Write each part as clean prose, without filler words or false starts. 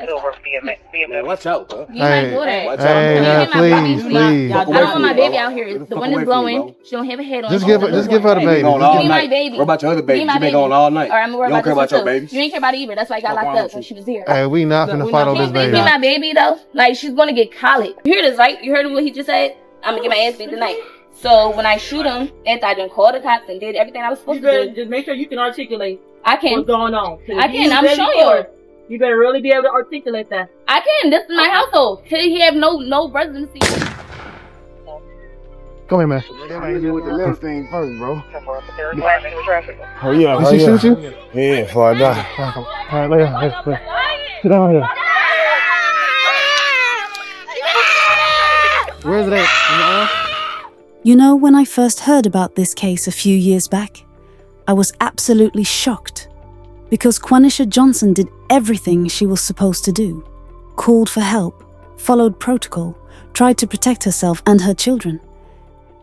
Man, watch out, bro. You might do that. Watch Hey, please. I don't want my baby out here. The wind is blowing. She don't have a head on. Just give her the baby. Give me my baby. What about your other baby? Give me my You been baby. going all night. Or I'm worried You don't care about your too. baby. You didn't care about it either. That's why I got locked up when she was here. Hey, we not finna fight on this Give baby. me my baby though. Like she's gonna get colic. You hear this, right? You heard what he just said? I'm gonna get my ass beat tonight. So when I shoot him, after I done called the cops and did everything I was supposed to do. Just make sure you can articulate I can. what's going on. I can. I'm showing you. You better really be able to articulate that. I can. This is my household. He have no residency. Come here, man. With the left thing first, bro. Oh yeah, Did she shoot you? Yeah, before I die. All right, lay down. Sit down here. Where's it at? You know, when I first heard about this case a few years back, I was absolutely shocked because Quaneesha Johnson did everything she was supposed to do, called for help, followed protocol, tried to protect herself and her children,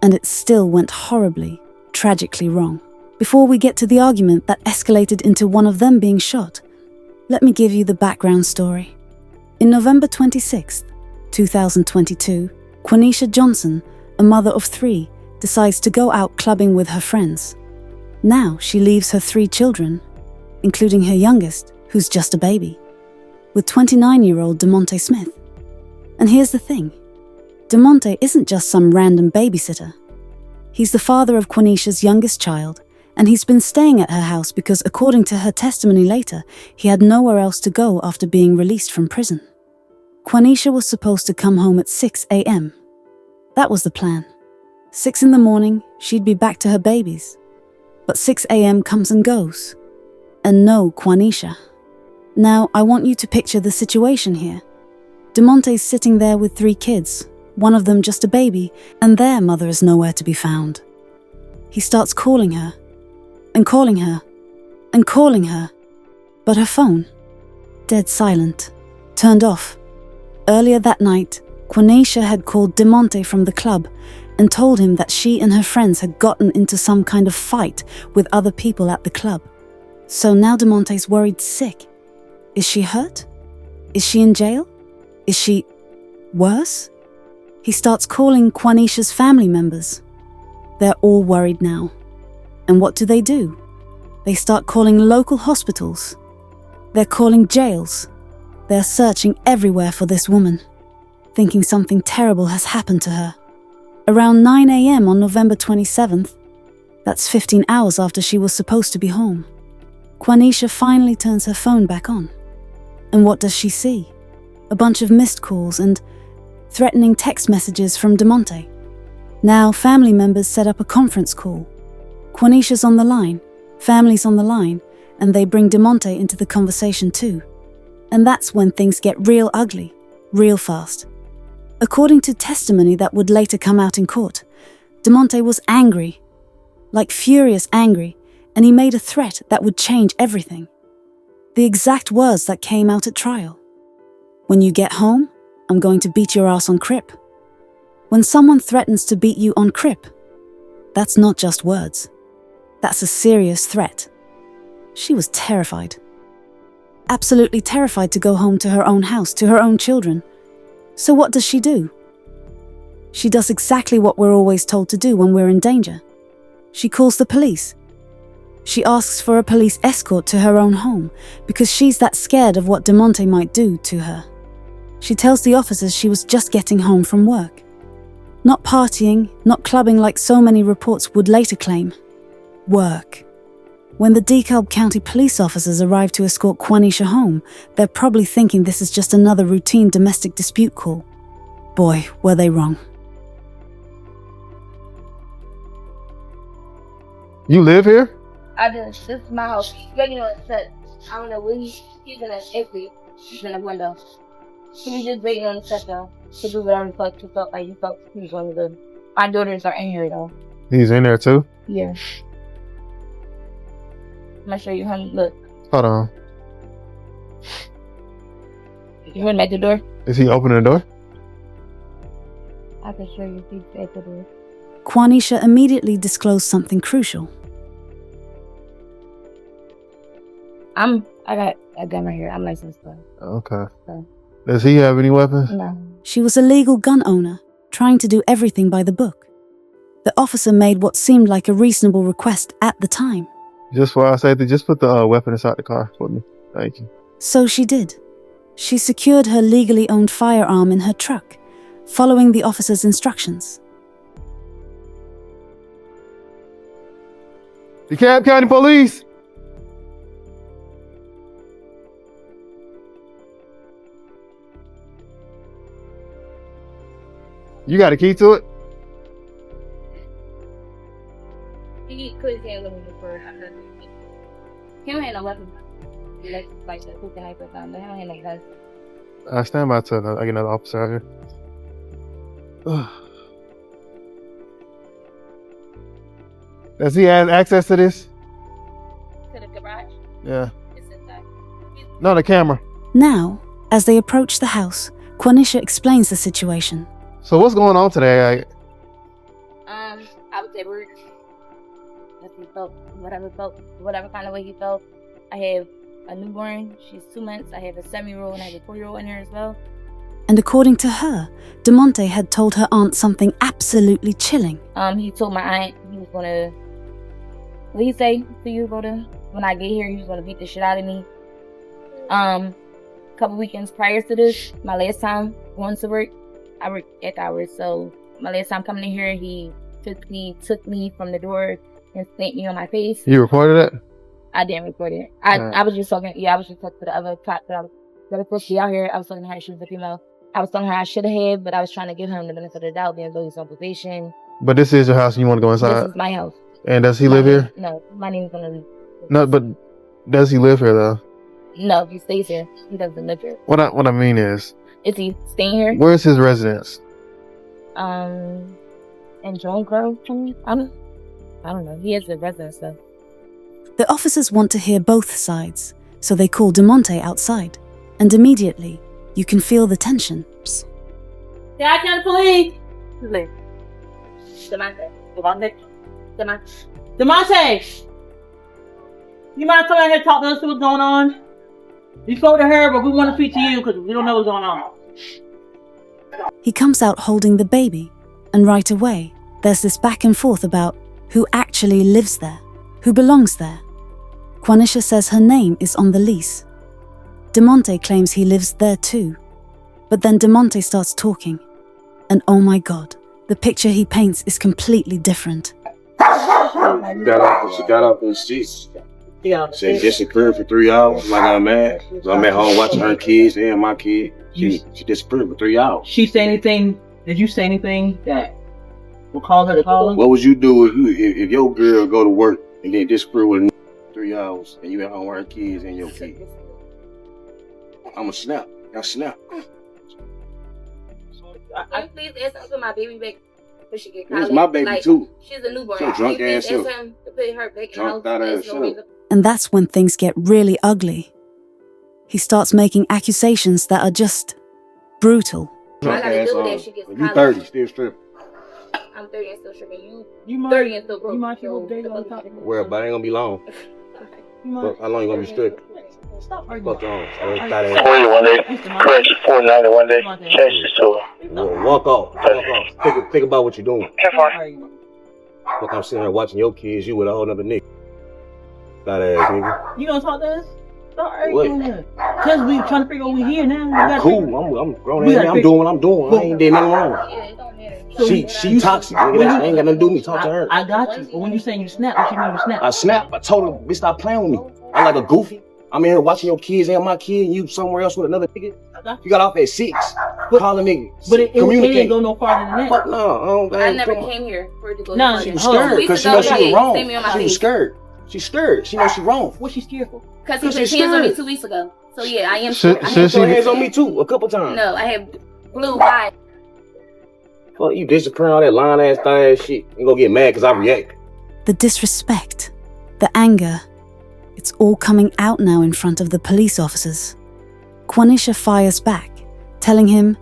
and it still went horribly, tragically wrong. Before we get to the argument that escalated into one of them being shot, let me give you the background story. In November 26th, 2022, Quaneesha Johnson, a mother of 3, decides to go out clubbing with her friends. Now she leaves her 3 children, including her youngest, who's just a baby, with 29-year-old DeMonte Smith. And here's the thing. DeMonte isn't just some random babysitter. He's the father of Quanisha's youngest child, and he's been staying at her house because, according to her testimony later, he had nowhere else to go after being released from prison. Quanisha was supposed to come home at 6 a.m. That was the plan. 6 in the morning, she'd be back to her babies. But 6 a.m. comes and goes. And no Quanisha. Now, I want you to picture the situation here. DeMonte's sitting there with 3 kids, one of them just a baby, and their mother is nowhere to be found. He starts calling her, and calling her, and calling her. But her phone, dead silent, turned off. Earlier that night, Quaneesha had called DeMonte from the club and told him that she and her friends had gotten into some kind of fight with other people at the club. So now DeMonte's worried sick. Is she hurt? Is she in jail? Is she worse? He starts calling Quanisha's family members. They're all worried now. And what do? They start calling local hospitals. They're calling jails. They're searching everywhere for this woman, thinking something terrible has happened to her. Around 9 a.m. on November 27th, that's 15 hours after she was supposed to be home, Quaneesha finally turns her phone back on. And what does she see? A bunch of missed calls and threatening text messages from DeMonte. Now family members set up a conference call. Quanisha's on the line, family's on the line, and they bring DeMonte into the conversation too. And that's when things get real ugly, real fast. According to testimony that would later come out in court, DeMonte was angry, like furious angry, and he made a threat that would change everything. The exact words that came out at trial. When you get home, I'm going to beat your ass on Crip. When someone threatens to beat you on Crip, that's not just words. That's a serious threat. She was terrified. Absolutely terrified to go home to her own house, to her own children. So what does she do? She does exactly what we're always told to do when we're in danger. She calls the police. She asks for a police escort to her own home because she's that scared of what DeMonte might do to her. She tells the officers she was just getting home from work. Not partying, not clubbing like so many reports would later claim. Work. When the DeKalb County police officers arrive to escort Quaneesha home, they're probably thinking this is just another routine domestic dispute call. Boy, were they wrong. You live here? I do. This is my house. Begging on the set. I don't know where he's in that every. He's in the window. He was just waiting on the set though. To do whatever the fuck he felt like he was going to do. My daughters are in here though. He's in there too? Yeah. I'm gonna show you how. Look. Hold on. You heard him at the door? Is he opening the door? I can show you if he's at the door. Quaneesha immediately disclosed something crucial. I got a gun right here. I'm licensed. Okay. So. Does he have any weapons? No. She was a legal gun owner, trying to do everything by the book. The officer made what seemed like a reasonable request at the time. Just for our safety, just put the weapon inside the car for me. Thank you. So she did. She secured her legally owned firearm in her truck, following the officer's instructions. DeKalb County Police! You got a key to it? He put his hands on me before. He don't have no weapon. Like the put the hyper on, but he don't have no guns. I stand by to I get another officer out here. Does he have access to this? To the garage? Yeah. It's inside. No, the camera. Now, as they approach the house, Quanisha explains the situation. So what's going on today? I was at work. He felt whatever kind of way he felt. I have a newborn. She's 2 months. I have a 7-year-old and I have a 4-year-old in here as well. And according to her, DeMonte had told her aunt something absolutely chilling. He told my aunt he was gonna. What did he say to you, Rhoda? When I get here, he was gonna beat the shit out of me. A couple weekends prior to this, my last time going to work, I worked at hours. So my last time coming in here, he took me from the door and slapped me on my face. You reported it? I didn't report it. I was just talking. Yeah, I was just talking to the other cop that was supposed to be out here. I was talking to her. She was a female. I was telling her I should have, but I was trying to give him the benefit of the doubt, being though he's on probation. But this is your house and you want to go inside? This is my house. And does he live here? No, my name's gonna leave. No, but does he live here though? No, he stays here. He doesn't live here. What I mean is he staying here? Where's his residence? In Joan Grove. I don't know. He has a residence though. The officers want to hear both sides, so they call DeMonte outside. And immediately, you can feel the tension. DeKalb County Police! DeMonte! You mind coming out here and talk to us, see what's going on? You spoke to her, but we want to speak to you because we don't know what's going on. He comes out holding the baby, and right away, there's this back and forth about who actually lives there, who belongs there. Quanisha says her name is on the lease. DeMonte claims he lives there too. But then DeMonte starts talking. And oh my God, the picture he paints is completely different. She got up in the streets. Yeah. She disappeared for 3 hours like I'm mad. So I'm at home watching her kids and my kid. She disappeared for 3 hours. She say anything? Did you say anything that will cause her to call him? What would you do if your girl go to work and then disappear with 3 hours and you at home with her kids and your kid? I'ma snap. I snap. Can you please ask him to put my baby back before she get It's my baby too. She's a newborn. So drunk ass ask him to put her back in the house. Drunk ass No reason. And that's when things get really ugly. He starts making accusations that are just brutal. Drunk gotta ass do that on. if she gets You college. 30, still stripping. I'm 30 and still stripping. You mind? 30 and still broke. You mind she So, will days on top? Well, but it ain't gonna be long. You mind? But how long you gonna be stripping? Stop arguing. Fuck on. One day, correct 49 one day, change this to her. Walk off. Think about what you're doing. Careful. Look, I'm sitting here watching your kids, you with a whole nother nigga. Fat ass nigga. You gonna talk to us? Stop arguing. Because we trying to figure out we here now. Cool, I'm grown ass man. I'm doing what I'm doing. I ain't did nothing wrong. Yeah, it don't matter. She toxic. Nigga. That ain't got nothing to do with me. Talk to her. I got you. But when you saying you snap, what you mean you snap? I snapped. I told her, bitch, stop playing with me. I'm like a goofy. I'm in here watching your kids and my kid, and you somewhere else with another nigga. You got off at 6. Calling niggas. But it didn't go no farther than that. Fuck no. I never came here for it to go. No, She was hold on. scared because she knows she was wrong. Send me on my She was face. scared. She's scared. She knows she's wrong. What's she scared for? Because he put She's his hands on me scared. 2 weeks ago. So yeah, I am Should- scared. I should have she- Put hands on me too a couple times. No, I have blue eyes. Fuck you disappearing all that lying ass thing ass shit. You gonna get mad because I react. The disrespect, the anger, it's all coming out now in front of the police officers. Quanisha fires back, telling him,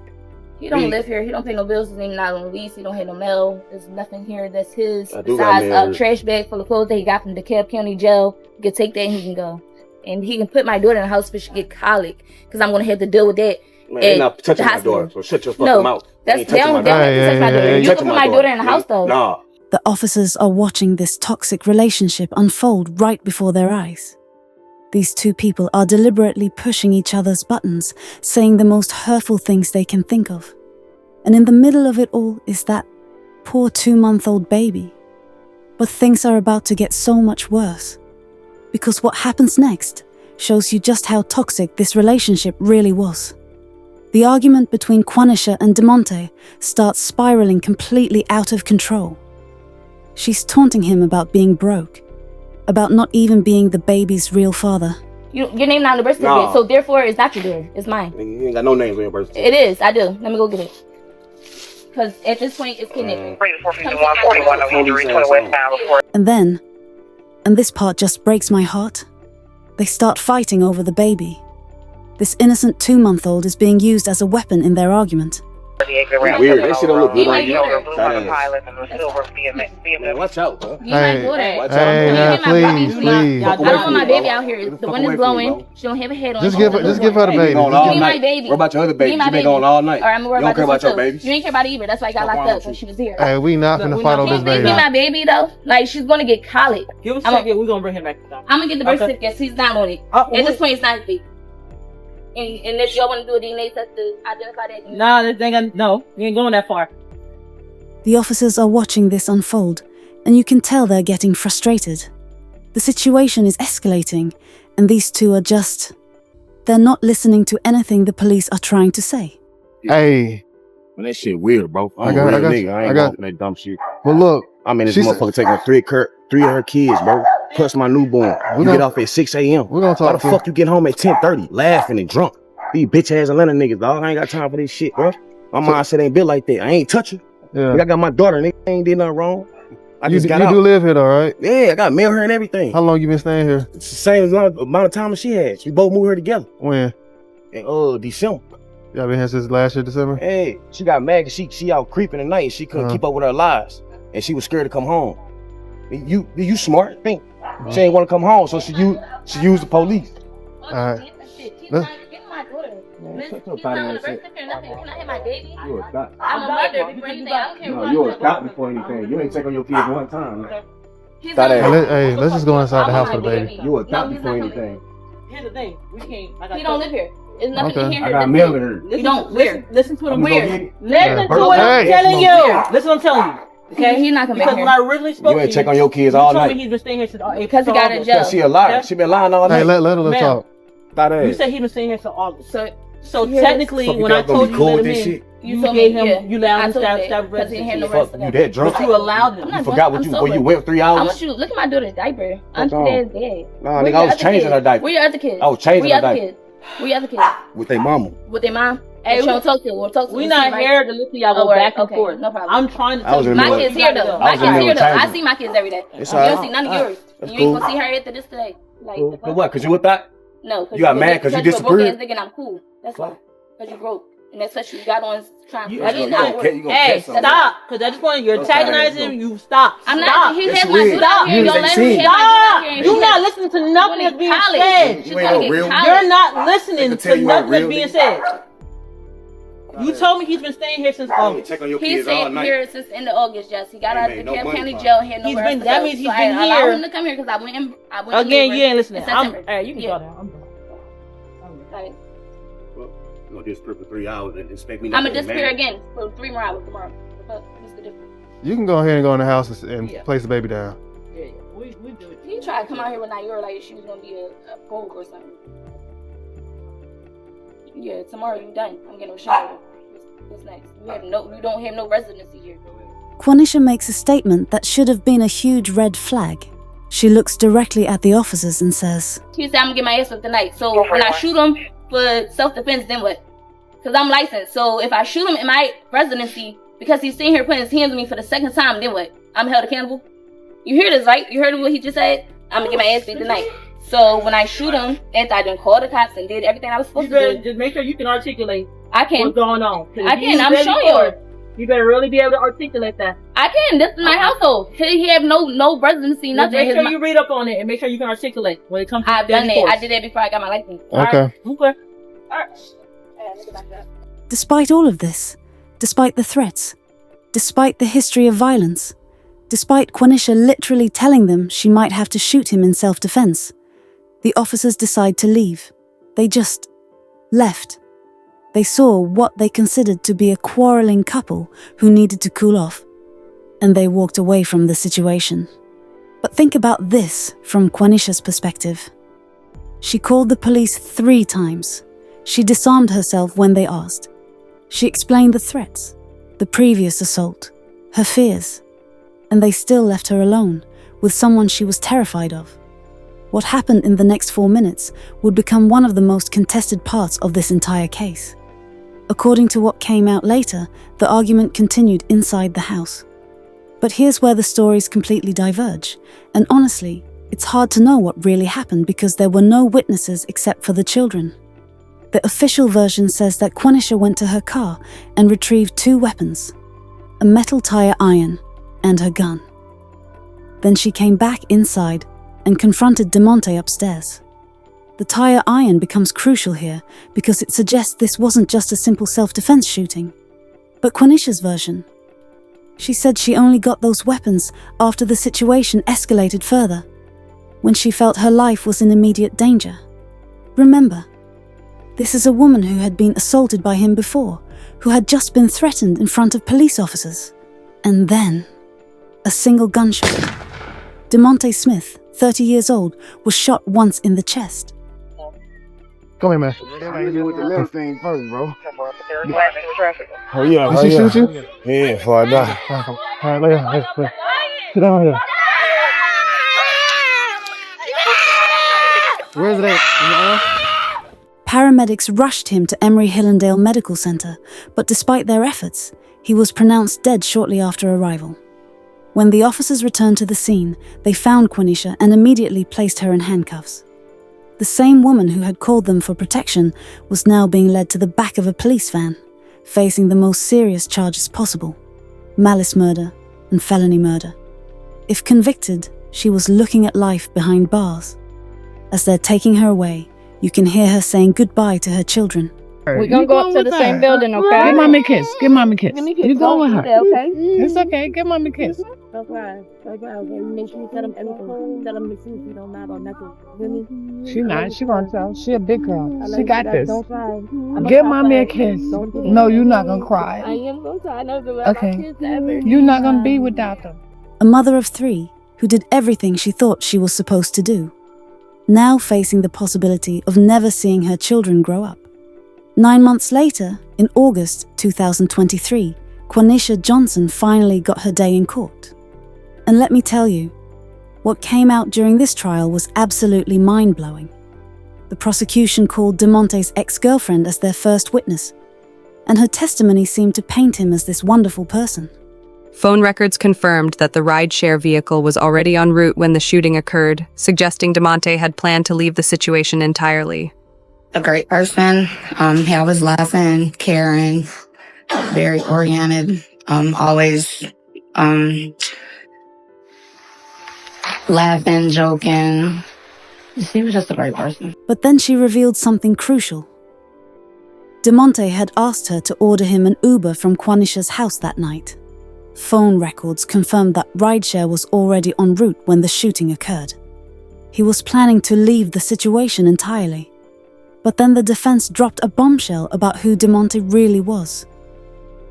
He don't live here. He don't pay no bills. His name not on the lease. He don't have no mail. There's nothing here that's his. I do got Besides mail. a trash bag full of clothes that he got from DeKalb County jail. He can take that and he can go. and he can put my daughter in the house if she get colic, because I'm gonna have to deal with that. Man, you're not touching my daughter, so shut your fucking mouth. That's they don't touch my daughter. You can put my daughter in the house though. Nah. The officers are watching this toxic relationship unfold right before their eyes. These two people are deliberately pushing each other's buttons, saying the most hurtful things they can think of. And in the middle of it all is that poor 2-month-old baby. But things are about to get so much worse. Because what happens next shows you just how toxic this relationship really was. The argument between Quanisha and DeMonte starts spiraling completely out of control. She's taunting him about being broke, about not even being the baby's real father. Your name not on the birth certificate, so therefore it's not your daughter, it's mine. You ain't got no names on your birth certificate. It is, I do. Let me go get it. Because at this point, it's kidnapping. And then, and this part just breaks my heart, they start fighting over the baby. This innocent 2-month-old is being used as a weapon in their argument. Weird. That shit don't look good on you. Man, watch out, bro. Hey, Watch hey, out. please. I don't want my baby out here. The wind is blowing. She don't have a head on. Just give her the baby. Give me my baby. What about your other baby? She been going all night. Or I'm worried You don't care about your baby. baby. You ain't care about it either. That's why I got locked up when she was here. Hey, we not finna fight over this Give baby. me my baby though. Like she's gonna get colic. Give us a second. We're gonna bring him back. I'm gonna get the birth certificate. He's not on it. At this point, it's not his baby. And if y'all want to do a DNA test to identify that. Nah, this ain't no. We ain't going that far. The officers are watching this unfold, and you can tell they're getting frustrated. The situation is escalating, and these two are just... They're not listening to anything the police are trying to say. Hey. Man, that shit weird, bro. I got that dumb shit. Well, look. I mean, this motherfucker taking three of her kids, bro. Plus my newborn. You get off at 6 a.m. We're gonna talk. Why the fuck you get home at 10:30, laughing and drunk? These bitch ass Atlanta niggas, dog. I ain't got time for this shit, bro. My mindset ain't built like that. I ain't touching. Yeah. I got my daughter, and they ain't did nothing wrong. You do live here, though, right? Yeah, I got mail her and everything. How long you been staying here? It's the same amount of time as she had. We both moved here together. When? In December. Y'all been here since last year, December? Hey, she got mad because she out creeping at night and she couldn't keep up with her lives. And she was scared to come home. You smart, think. She ain't want to come home, so she used the police. All right. I'm a mother before anything. I don't care. No, you're a cop before anything. You ain't take on your kids one time. Hey, let's just go inside the house for the baby. You a cop before anything. Here's the thing. We can't. He don't live here. There's nothing in here. I got mail in her. You don't. Where? Listen to what I'm Weird. Listen to what I'm telling you. Listen what I'm telling you. Okay, he's not coming because here. when I originally spoke, you ain't check on your kids all night. He's been staying here since because he got in jail. She a liar. She been lying all night. Hey, let her talk. You said he been staying here since August. So technically, when I told you to let him in, you gave him, you allowed him to stab because he had no rest. You that drunk? But you allowed him. You forgot what you went 3 hours. I want you to look at my daughter's diaper. Auntie Dad's dead. Nah, nigga, I was changing her diaper. Where your other kids? I was changing her diaper. Where your other kids? With their mama. With their mom? Hey, we don't talk to. We'll talk to. We're not here to listen to y'all go back and forth. No problem. I'm trying to tell you. My kids here though. My kids here though. I see my kids every day. You don't see none of yours. You ain't gonna see her after this today. Like for what? Cause you with that? No. You got mad cause you disappeared. Thinking I'm cool. That's why. Cause you broke. And that's what you got on trying to. Hey, stop! Cause at this point you're antagonizing him. You stop. I'm not. He has my stop. You don't let me stop. You're not listening to nothing that's being said. You're not listening to nothing that's being said. You told me he's been staying here since August. He's staying here since end of August, yes. He got out of the DeKalb County jail. He had nowhere else to go. That means he's been here. I allowed him to come here because I went again, you ain't listening. Alright, you can go there. I'm You gonna disappear for 3 hours and expect me I'm gonna disappear again for 3 more hours tomorrow. What's the difference? You can go ahead and go in the house and place the baby down. Yeah. We do it. You tried to come out here with Naira like she was gonna be a poke or something. Yeah, tomorrow you done. I'm getting a shower. What's next? You don't have no residency here. Quanisha makes a statement that should have been a huge red flag. She looks directly at the officers and says, He said I'm gonna get my ass whipped tonight. So when I shoot him for self-defense, then what? Because I'm licensed. So if I shoot him in my residency because he's sitting here putting his hands on me for the second time, then what? I'm held accountable? You hear this, right? You heard what he just said? I'm gonna get my ass beat tonight. So when I shoot him, after I done called the cops and did everything I was supposed to do. Just make sure you can articulate what's going on. I can. I'm showing you. You better really be able to articulate that. I can. This is my household. He have no residency, nothing. Make sure you read up on it and make sure you can articulate when it comes to I've done it. I did that before I got my license. Okay. Okay. Despite all of this, despite the threats, despite the history of violence, despite Quanisha literally telling them she might have to shoot him in self-defense, the officers decide to leave. They just left. They saw what they considered to be a quarreling couple who needed to cool off, and they walked away from the situation. But think about this from Quanisha's perspective. She called the police 3 times. She disarmed herself when they asked. She explained the threats, the previous assault, her fears, and they still left her alone with someone she was terrified of. What happened in the next 4 minutes would become one of the most contested parts of this entire case. According to what came out later, the argument continued inside the house. But here's where the stories completely diverge, and honestly, it's hard to know what really happened because there were no witnesses except for the children. The official version says that Quanisha went to her car and retrieved 2 weapons, a metal tire iron and her gun. Then she came back inside and confronted DeMonte upstairs. The tire iron becomes crucial here because it suggests this wasn't just a simple self-defense shooting. But Quanisha's version, she said she only got those weapons after the situation escalated further, when she felt her life was in immediate danger. Remember, this is a woman who had been assaulted by him before, who had just been threatened in front of police officers. And then, a single gunshot. DeMonte Smith, 30 years old, was shot once in the chest. Come here, man. Hit me with the left thing first, bro. Hurry up, Did she shoot you? Yeah, before I die. All right, lay down. Sit down here. Where is it at? Paramedics rushed him to Emory Hillendale Medical Center, but despite their efforts, he was pronounced dead shortly after arrival. When the officers returned to the scene, they found Quanisha and immediately placed her in handcuffs. The same woman who had called them for protection was now being led to the back of a police van, facing the most serious charges possible: malice murder and felony murder. If convicted, she was looking at life behind bars. As they're taking her away, you can hear her saying goodbye to her children. We're gonna go up to the same building, okay? Give mommy a kiss. Give mommy a kiss. You go with her. Okay? It's okay. Give mommy a kiss. Okay. Make sure you tell them everything. Tell them the truth. You don't lie about nothing. She not. She gonna tell. She a big girl. She got this. Don't cry. Give mommy a kiss. No, you're not gonna cry. I am gonna cry. I know the Okay. You're not gonna be without them. A mother of 3 who did everything she thought she was supposed to do, now facing the possibility of never seeing her children grow up. 9 months later, in August 2023, Quaneesha Johnson finally got her day in court. And let me tell you, what came out during this trial was absolutely mind-blowing. The prosecution called DeMonte's ex-girlfriend as their first witness, and her testimony seemed to paint him as this wonderful person. Phone records confirmed that the rideshare vehicle was already en route when the shooting occurred, suggesting DeMonte had planned to leave the situation entirely. A great person. He always laughing, caring, very oriented, always laughing, joking. He was just a great person. But then she revealed something crucial. DeMonte had asked her to order him an Uber from Quanisha's house that night. Phone records confirmed that rideshare was already en route when the shooting occurred. He was planning to leave the situation entirely. But then the defense dropped a bombshell about who DeMonte really was.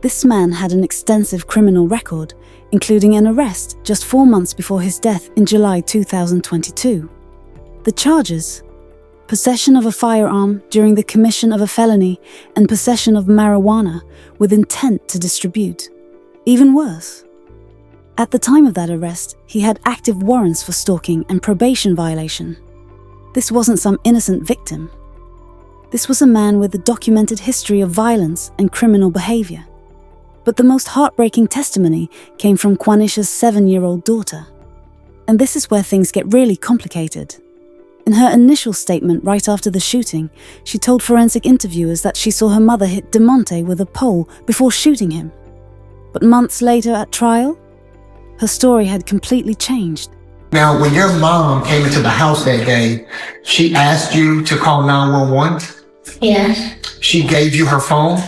This man had an extensive criminal record, including an arrest just 4 months before his death in July 2022. The charges: possession of a firearm during the commission of a felony and possession of marijuana with intent to distribute. Even worse, at the time of that arrest, he had active warrants for stalking and probation violation. This wasn't some innocent victim. This was a man with a documented history of violence and criminal behavior. But the most heartbreaking testimony came from Quanisha's 7-year-old daughter. And this is where things get really complicated. In her initial statement right after the shooting, she told forensic interviewers that she saw her mother hit DeMonte with a pole before shooting him. But months later at trial, her story had completely changed. Now, when your mom came into the house that day, she asked you to call 911? Yes. She gave you her phone?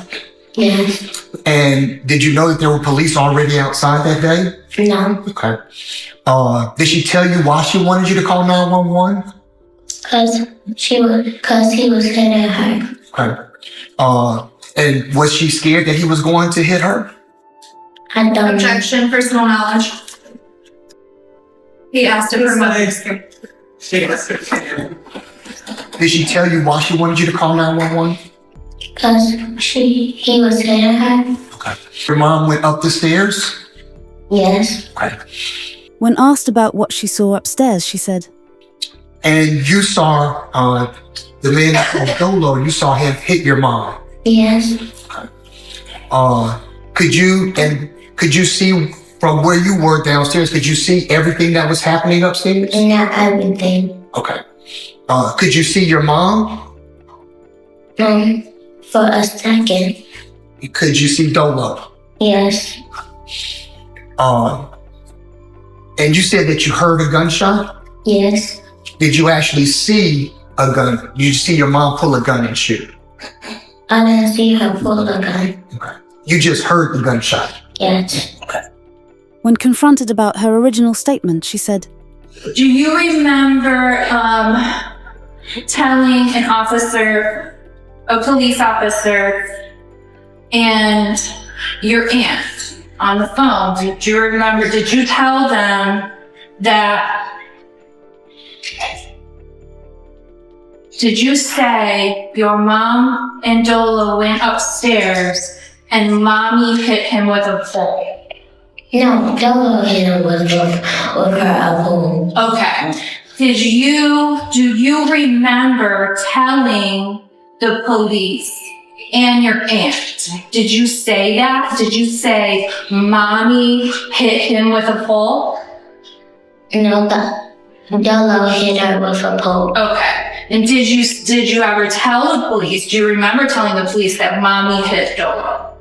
Yes. And did you know that there were police already outside that day? No. Okay. Did she tell you why she wanted you to call 911? Cause he was hitting her. Okay. And was she scared that he was going to hit her? I don't know. Objection, personal knowledge. He asked if her mother was scared. Did she tell you why she wanted you to call 911? Cause he was hitting her. Okay. Your mom went up the stairs? Yes. Okay. When asked about what she saw upstairs, she said, And you saw the man on Dolo, you saw him hit your mom? Yes. Could you see from where you were downstairs, could you see everything that was happening upstairs? Not everything. Okay. Could you see your mom? For a second. Could you see Dolo? Yes. And you said that you heard a gunshot? Yes. Did you actually see a gun? Did you see your mom pull a gun and shoot? I didn't see her pull a gun. Okay. You just heard the gunshot? Yes. Okay. When confronted about her original statement, she said, Do you remember telling an officer, a police officer, and your aunt on the phone, did you tell them that, did you say your mom and Dola went upstairs and mommy hit him with a pole? No, Dola hit him with her pole. Okay. Do you remember telling the police and your aunt? Did you say that? Did you say mommy hit him with a pole? No, Dola hit her with a pole. Okay. And did you ever tell the police? Do you remember telling the police that mommy hit Dola?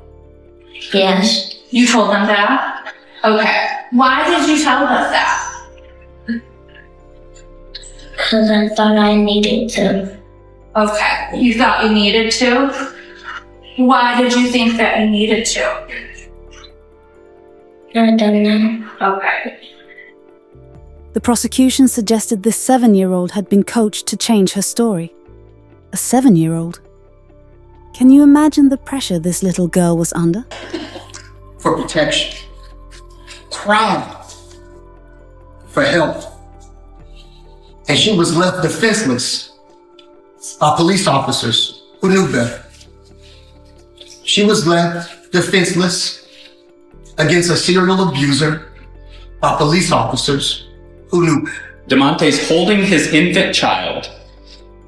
Yes. You told them that? Okay. Why did you tell them that? Because I thought I needed to. Okay. You thought you needed to? Why did you think that you needed to? I don't know. Okay. The prosecution suggested this 7-year-old had been coached to change her story. A 7-year-old? Can you imagine the pressure this little girl was under? For protection. Crying. For help. And she was left defenseless by police officers who knew better. She was left defenseless against a serial abuser by police officers who knew better. DeMonte's holding his infant child,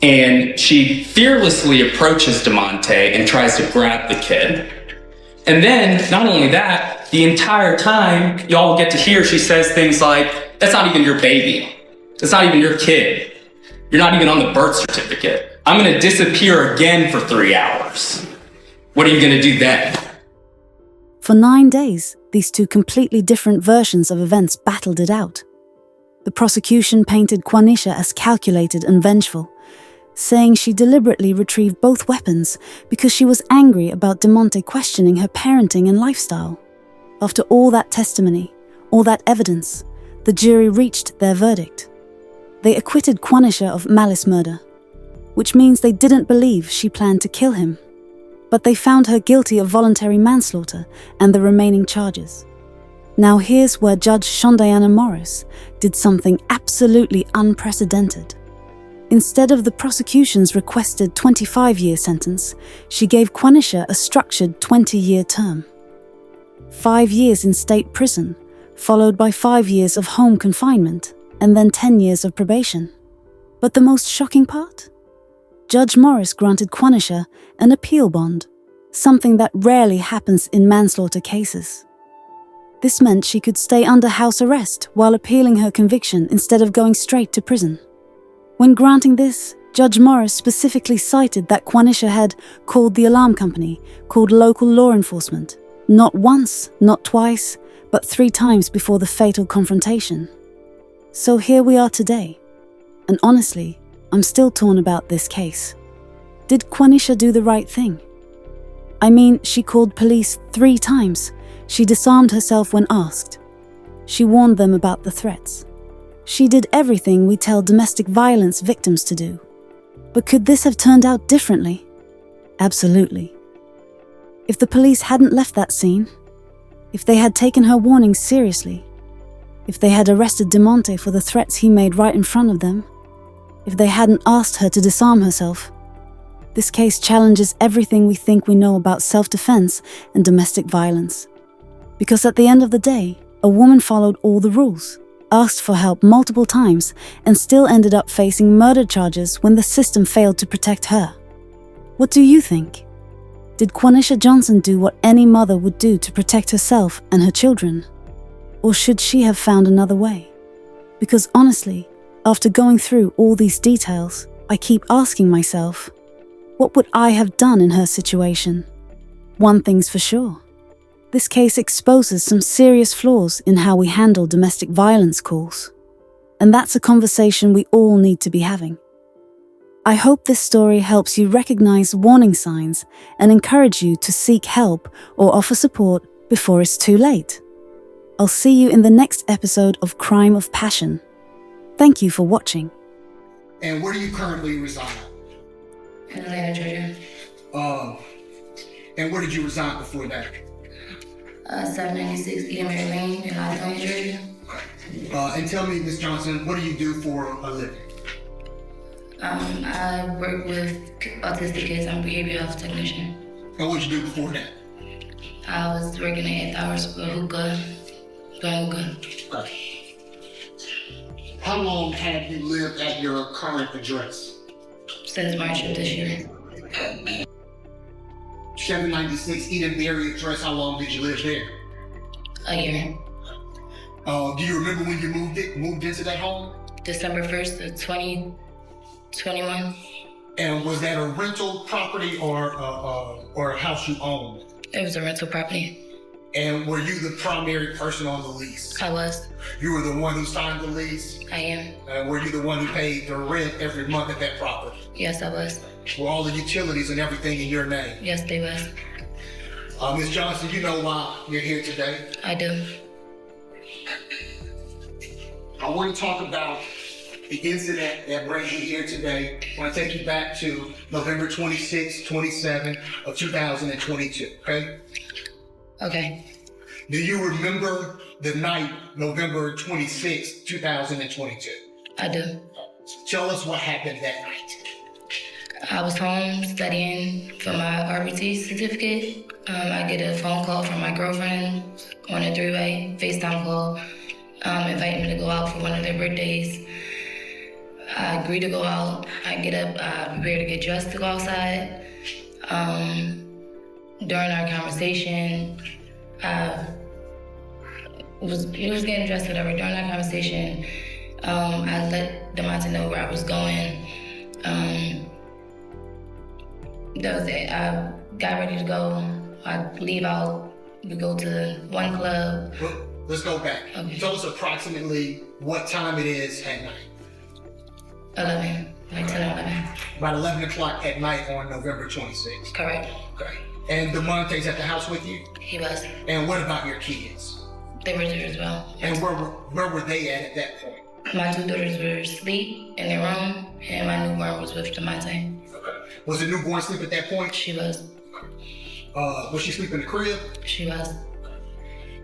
and she fearlessly approaches DeMonte and tries to grab the kid. And then, not only that, the entire time, y'all get to hear she says things like, that's not even your baby. That's not even your kid. You're not even on the birth certificate. I'm gonna disappear again for 3 hours. What are you gonna do then? For 9 days, these two completely different versions of events battled it out. The prosecution painted Quanisha as calculated and vengeful, saying she deliberately retrieved both weapons because she was angry about DeMonte questioning her parenting and lifestyle. After all that testimony, all that evidence, the jury reached their verdict. They acquitted Quanisha of malice murder, which means they didn't believe she planned to kill him. But they found her guilty of voluntary manslaughter and the remaining charges. Now here's where Judge Shondiana Morris did something absolutely unprecedented. Instead of the prosecution's requested 25-year sentence, she gave Quanisha a structured 20-year term. 5 years in state prison, followed by 5 years of home confinement, and then 10 years of probation. But the most shocking part? Judge Morris granted Quanisha an appeal bond, something that rarely happens in manslaughter cases. This meant she could stay under house arrest while appealing her conviction instead of going straight to prison. When granting this, Judge Morris specifically cited that Quanisha had called the alarm company, called local law enforcement, Not once, not twice, but 3 times before the fatal confrontation. So here we are today. And honestly, I'm still torn about this case. Did Quanisha do the right thing? I mean, she called police 3 times. She disarmed herself when asked. She warned them about the threats. She did everything we tell domestic violence victims to do. But could this have turned out differently? Absolutely. If the police hadn't left that scene, if they had taken her warnings seriously, if they had arrested DeMonte for the threats he made right in front of them, if they hadn't asked her to disarm herself, this case challenges everything we think we know about self-defense and domestic violence. Because at the end of the day, a woman followed all the rules, asked for help multiple times, and still ended up facing murder charges when the system failed to protect her. What do you think? Did Quaneesha Johnson do what any mother would do to protect herself and her children? Or should she have found another way? Because honestly, after going through all these details, I keep asking myself, what would I have done in her situation? One thing's for sure. This case exposes some serious flaws in how we handle domestic violence calls. And that's a conversation we all need to be having. I hope this story helps you recognize warning signs and encourage you to seek help or offer support before it's too late. I'll see you in the next episode of Crime of Passion. Thank you for watching. And where do you currently reside? In Atlanta, Georgia. And where did you reside before that? 796 Edenman Lane in Atlanta, Georgia. And tell me, Ms. Johnson, what do you do for a living? I work with autistic kids. I'm a behavioral health technician. And what did you do before that? I was working at 8 hours for hookah, doing hookah. Okay. How long have you lived at your current address? Since March of this year. 796 Edenberry address, how long did you live there? A year. Do you remember when you moved into that home? December 1st of 2021. And was that a rental property or a house you owned? It was a rental property. And were you the primary person on the lease? I was. You were the one who signed the lease? I am. And were you the one who paid the rent every month at that property? Yes, I was. Were all the utilities and everything in your name? Yes, they was. Ms. Johnson, you know why you're here today? I do. I want to talk about the incident that brings you here today. I want to take you back to November 26, 27 of 2022, okay? Okay. Do you remember the night, November 26, 2022? I do. Tell us what happened that night. I was home studying for my RBT certificate. I get a phone call from my girlfriend on a 3-way FaceTime call, inviting me to go out for one of their birthdays. I agree to go out. I get up, I prepare to get dressed to go outside. During our conversation, we was getting dressed, whatever. During our conversation, I let DeMonte know where I was going. That was it. I got ready to go. I leave out. We go to one club. Well, let's go back. Okay. Tell us approximately what time it is at night. 11, like 10 or 11. About 11 o'clock at night on November 26th. Correct. Okay. And DeMonte's at the house with you? He was. And what about your kids? They were there as well. And where were they at that point? My 2 daughters were asleep in their room, and my newborn was with DeMonte. Okay. Was the newborn asleep at that point? She was. Was she asleep in the crib? She was.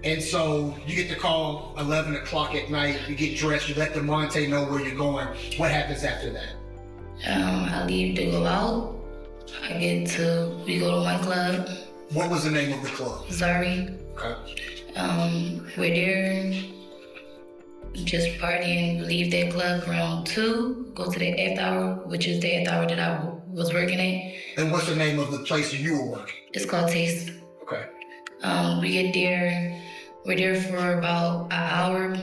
And so you get the call 11 o'clock at night, you get dressed, you let DeMonte know where you're going. What happens after that? I leave to go out. We go to one club. What was the name of the club? Zari. Okay. We're there, just partying. Leave that club around 2, go to the after hour, which is the after hour that I was working at. And what's the name of the place you were working? It's called Taste. Okay. We get there, we're there for about an hour.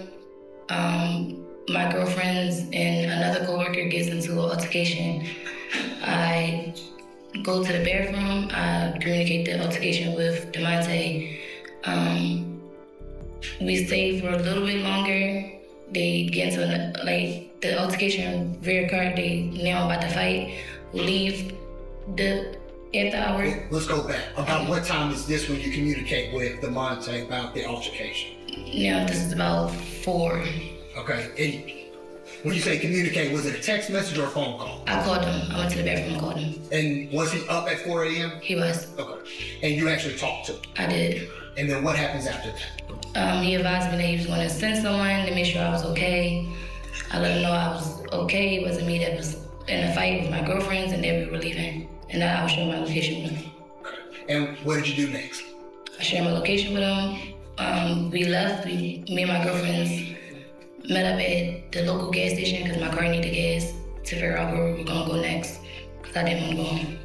My girlfriends and another coworker gets into an altercation. I go to the bathroom, I communicate the altercation with DeMonte. We stayed for a little bit longer. They get into the altercation reoccurred. They now about to fight. We leave after hours. Let's go back. About what time is this when you communicate with DeMonte about the altercation? Now this is about 4. Okay. And when you say communicate, was it a text message or a phone call? I called him. I went to the bathroom and called him. And was he up at 4 a.m.? He was. Okay. And you actually talked to him? I did. And then what happens after that? He advised me that he was going to send someone to make sure I was okay. I let him know I was okay. It wasn't me that was in a fight with my girlfriends and that we were leaving. And that I was sharing my location with him. And what did you do next? I shared my location with him. We left. Me and my girlfriends met up at the local gas station because my car needed gas to figure out where we were going to go next because I didn't want to go home.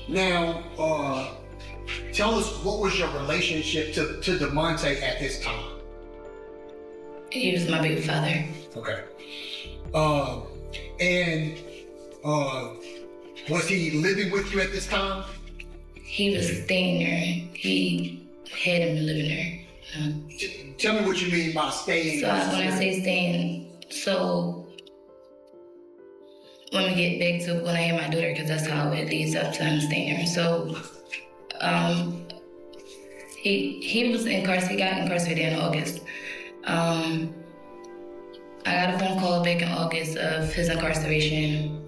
Now, tell us, what was your relationship to DeMonte at this time? He was my baby father. Okay. Was he living with you at this time? He was staying there. He had him living there. Tell me what you mean by staying. So when I say staying, so when we get back to when I had my daughter, because that's how it leads up to him staying there. So he was incarcerated. He got incarcerated in August. I got a phone call back in August of his incarceration.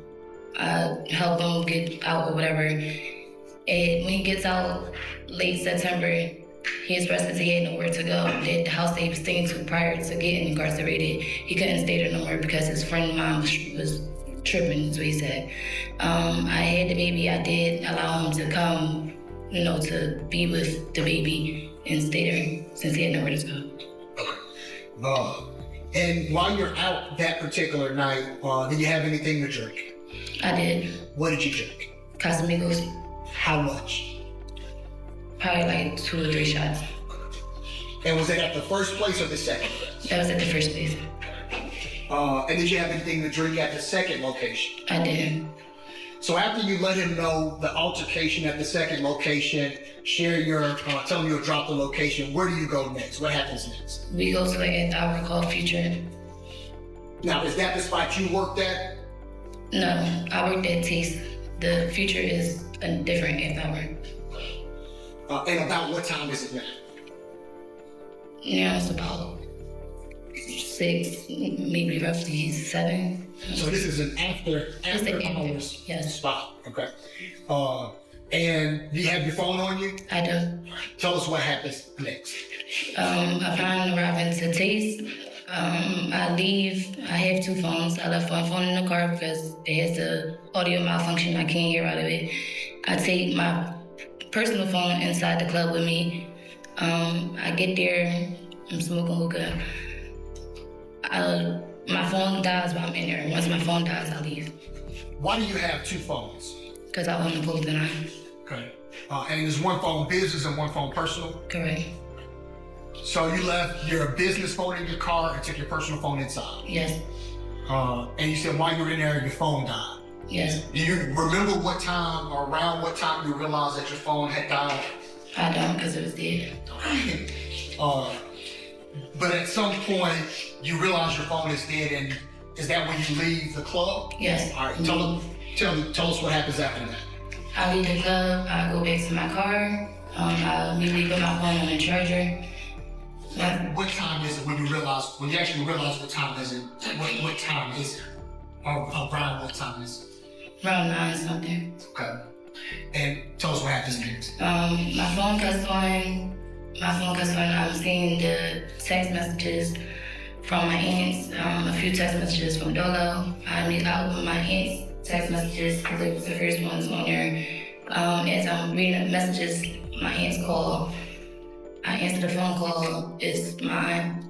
I helped him get out or whatever. And when he gets out late September, he expressed that he had nowhere to go. That the house that he was staying to prior to getting incarcerated, he couldn't stay there no more because his friend's mom was tripping, is what he said. I had the baby. I did allow him to come, to be with the baby and stay there since he had nowhere to go. And while you're out that particular night, did you have anything to drink? I did. What did you drink? Casamigos. How much? Probably like 2 or 3 shots. And was it at the first place or the second place? That was at the first place. And did you have anything to drink at the second location? I did. So after you let him know the altercation at the second location, tell him you'll drop the location, where do you go next? What happens next? We go to an hour called Future. Now, is that the spot you worked at? No, I worked at Taste. The Future is a different hour. And about what time is it now? Now it's about 6, maybe roughly 7. So this is an after hours spot. Okay. And do you have your phone on you? I do. Tell us what happens next. Upon arriving to Taste, I leave. I have 2 phones. I left one phone in the car because it has the audio malfunction. I can't hear out of it. I take my personal phone inside the club with me. I get there. I'm smoking hookah. My phone dies while I'm in there. Once my phone dies, I leave. Why do you have 2 phones? Because I want to pull the line. Okay. And is one phone business and one phone personal? Correct. So you left your business phone in your car and took your personal phone inside? Yes. And you said while you were in there, your phone died? Yes. Do you remember what time or around what time you realized that your phone had died? I don't, because it was dead. But at some point, you realize your phone is dead, and is that when you leave the club? Yes. All right, tell us what happens after that. I leave the club, I go back to my car, I immediately put my phone on the charger. What time is it when you actually realize what time is it? What time is it? Or around what time is it? Around 9 something. Okay. And tell us what happens next. My phone cuts on. I'm seeing the text messages from my aunts, a few text messages from Dolo. I open my aunt's text messages because it was the first ones on there. As I'm reading the messages, my aunt's call. I answer the phone call. It's mine.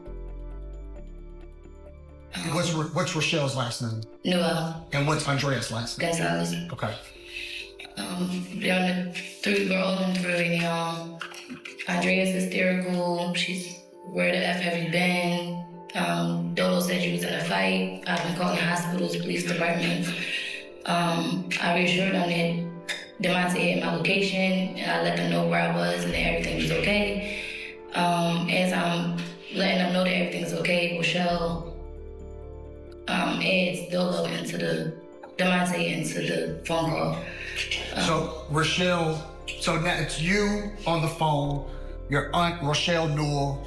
What's Rochelle's last name? Noel. And what's Andrea's last name? Gonzalez. Okay. We're all in the freeway now. Andrea's hysterical. She's, where the F have you been? Dodo said you was in a fight. I've been calling hospitals, police departments. I reassured them that DeMonte had my location, and I let them know where I was and that everything everything's okay. As I'm letting them know that everything's okay, Rochelle adds Dolo into Demonte into the phone call. So Rochelle, so now it's you on the phone, your aunt Rochelle Newell,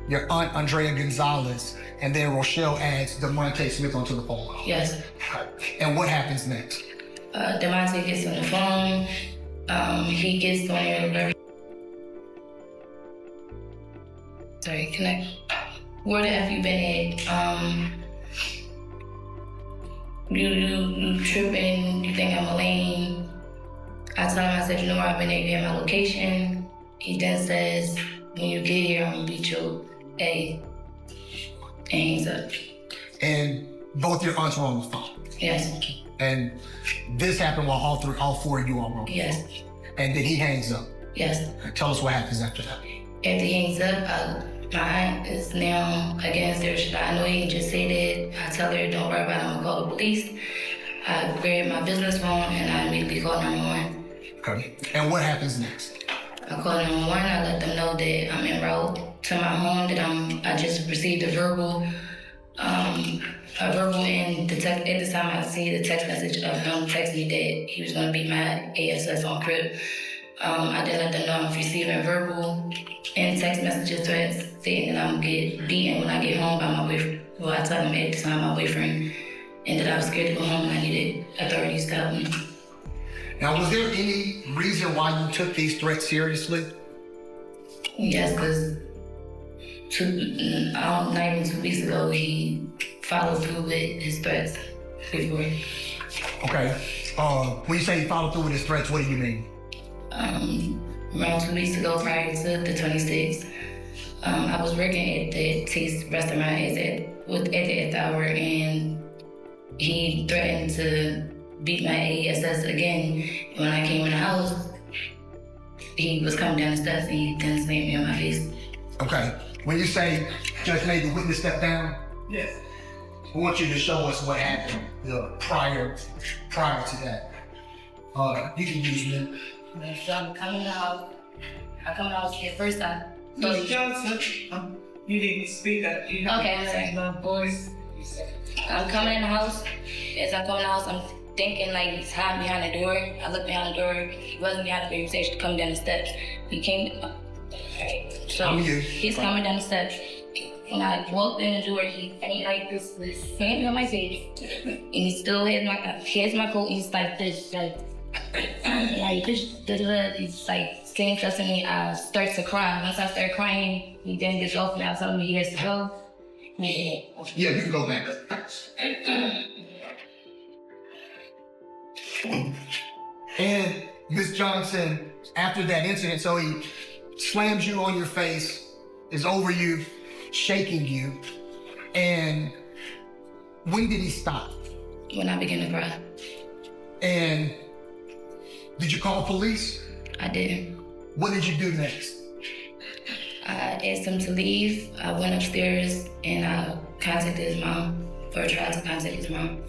your aunt Andrea Gonzalez, and then Rochelle adds DeMonte Smith onto the phone call. Yes. And what happens next? Demonte gets on the phone. He gets on there. Sorry, connect. Where the F you been at? You tripping, you think I'm a lame. I tell him, I said, you know where I've been at, you have my location. He then says, when you get here, I'm gonna beat your A. And he's up. And both your aunts were on the phone. Yes. And this happened while all four of you are on the phone. Yes. And then he hangs up. Yes. Tell us what happens after that. After he hangs up, my aunt is now against their shit. I know he just said it. I tell her, don't worry about it, I'm gonna call the police. I grab my business phone and I immediately call 911. Okay. And what happens next? I call 911, I let them know that I'm en route to my home, that I just received a verbal and the text. At the time I see the text message of him texting me that he was gonna beat my ASS on crib. I did let them know I'm receiving verbal and text messages threats stating that I'm gonna get beaten when I get home by my boyfriend. Well, I told him at the time my boyfriend, and that I was scared to go home and I needed authorities to help me. Now, was there any reason why you took these threats seriously? Yes, because not even 2 weeks ago, he followed through with his threats before. Okay. When you say he followed through with his threats, what do you mean? Around 2 weeks ago, prior to the 26th, I was working at the Taste restaurant at the hour, and he threatened to beat my ASS again. When I came in the house, he was coming down the steps and he then slammed me on my face. Okay. When you say Judge made the witness step down? Yes. I want you to show us what happened prior to that. You can use me. So I'm coming out. I come out here first time. Ms. Johnson, you need to speak up. Okay, I'm sorry. Voice. I'm coming in the house. As I'm coming in the house, I'm thinking like he's hiding behind the door. I looked behind the door. He wasn't behind the door. He was actually coming down the steps. He came. So he's coming down the steps. When I walked in the door, he like this slammed me on my face. And he still has my coat. And he's like this, like he's like saying stuff to me. I start to cry. Once I start crying, he then gets off me. I tell him he has to go. Yeah, you can go back. And Ms. Johnson, after that incident, so he slams you on your face, is over you, shaking you. And when did he stop? When I began to cry. And did you call police? I did. What did you do next? I asked him to leave. I went upstairs and I contacted his mom, or tried to contact his mom.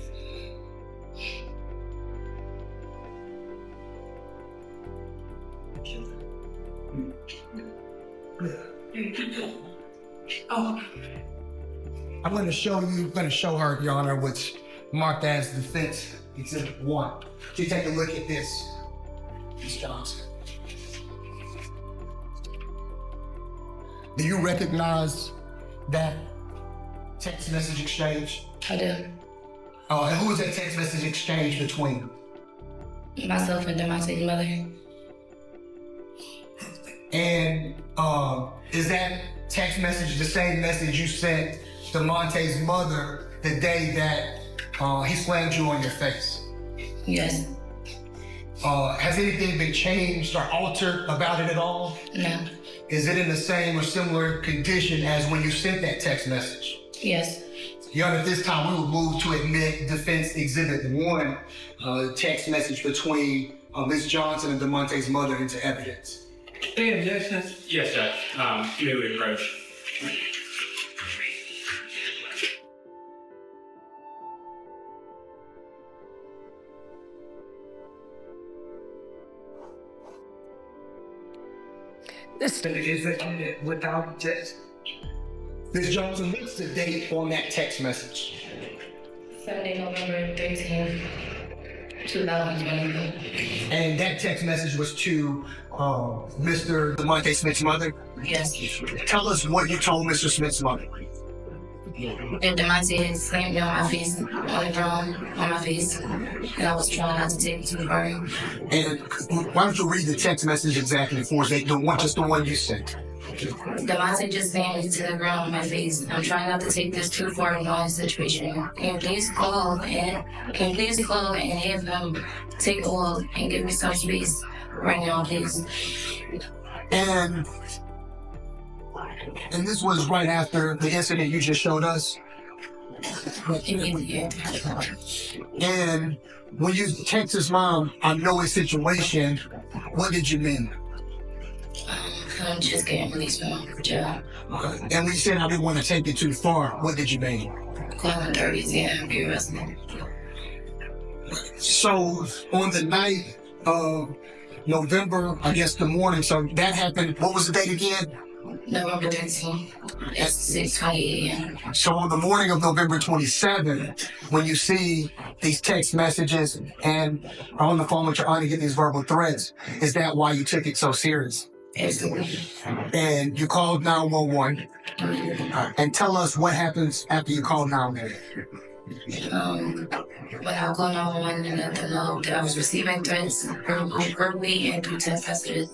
Oh. I'm going to show her, Your Honor, what's marked as Defense Exhibit 1. So you take a look at this, Ms. Johnson. Do you recognize that text message exchange? I do. And who was that text message exchange between? Myself and Demonte's mother. And is that text message the same message you sent Demonte's mother the day that he slammed you on your face? Yes. Has anything been changed or altered about it at all? No. Is it in the same or similar condition as when you sent that text message? Yes. Your Honor, at this time, we will move to admit Defense Exhibit 1, text message between Ms. Johnson and Demonte's mother into evidence. Any objections? Yes, Judge. May we approach? This is it without text. Ms. Johnson, what's the date on that text message? Sunday, November 13th, 2020. And that text message was to Mr. DeMonte Smith's mother? Yes. Tell us what you told Mr. Smith's mother. And DeMonte slammed me on my face, on the ground, on my face, and I was trying not to take it too far. And why don't you read the text message exactly for us, just the one you sent? DeMonte just slammed me to the ground on my face. I'm trying not to take this too far in my situation. Can you please call and have him take the wall and give me some space right now, please? And this was right after the incident you just showed us? And when you text his mom, I know his situation, what did you mean? I'm just getting released from jail. And when you said I didn't want to take it too far, what did you mean? Calling 30s, yeah, be arrested. So on the night of November, I guess the morning, so that happened, what was the date again? November 13th at 6:20 a.m. So on the morning of November 27th, when you see these text messages and are on the phone with your aunt and get these verbal threats, is that why you took it so serious? Absolutely. And you called 911. And tell us what happens after you call 911. When I called 911 and let them know that I was receiving threats verbally and through text messages,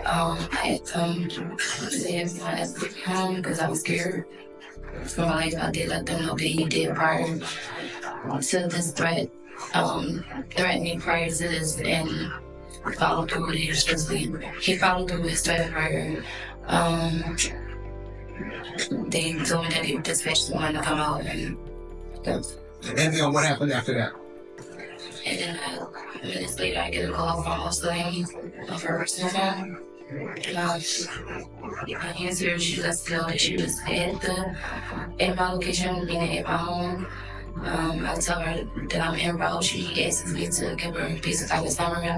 I had to say I had to be home because I was scared for my life. I did let them know that he did prior to this threat, threatened me prior to this, and followed through with it explicitly. He followed through with his threat prior. They told me that they dispatched someone to come out and then what happened after that? And then minutes later, I get a call from Officer Amy of her personal phone. I answered, she let us know that she was at my location, meaning at my home. I tell her that I'm en route. She asks me to give her a piece of like a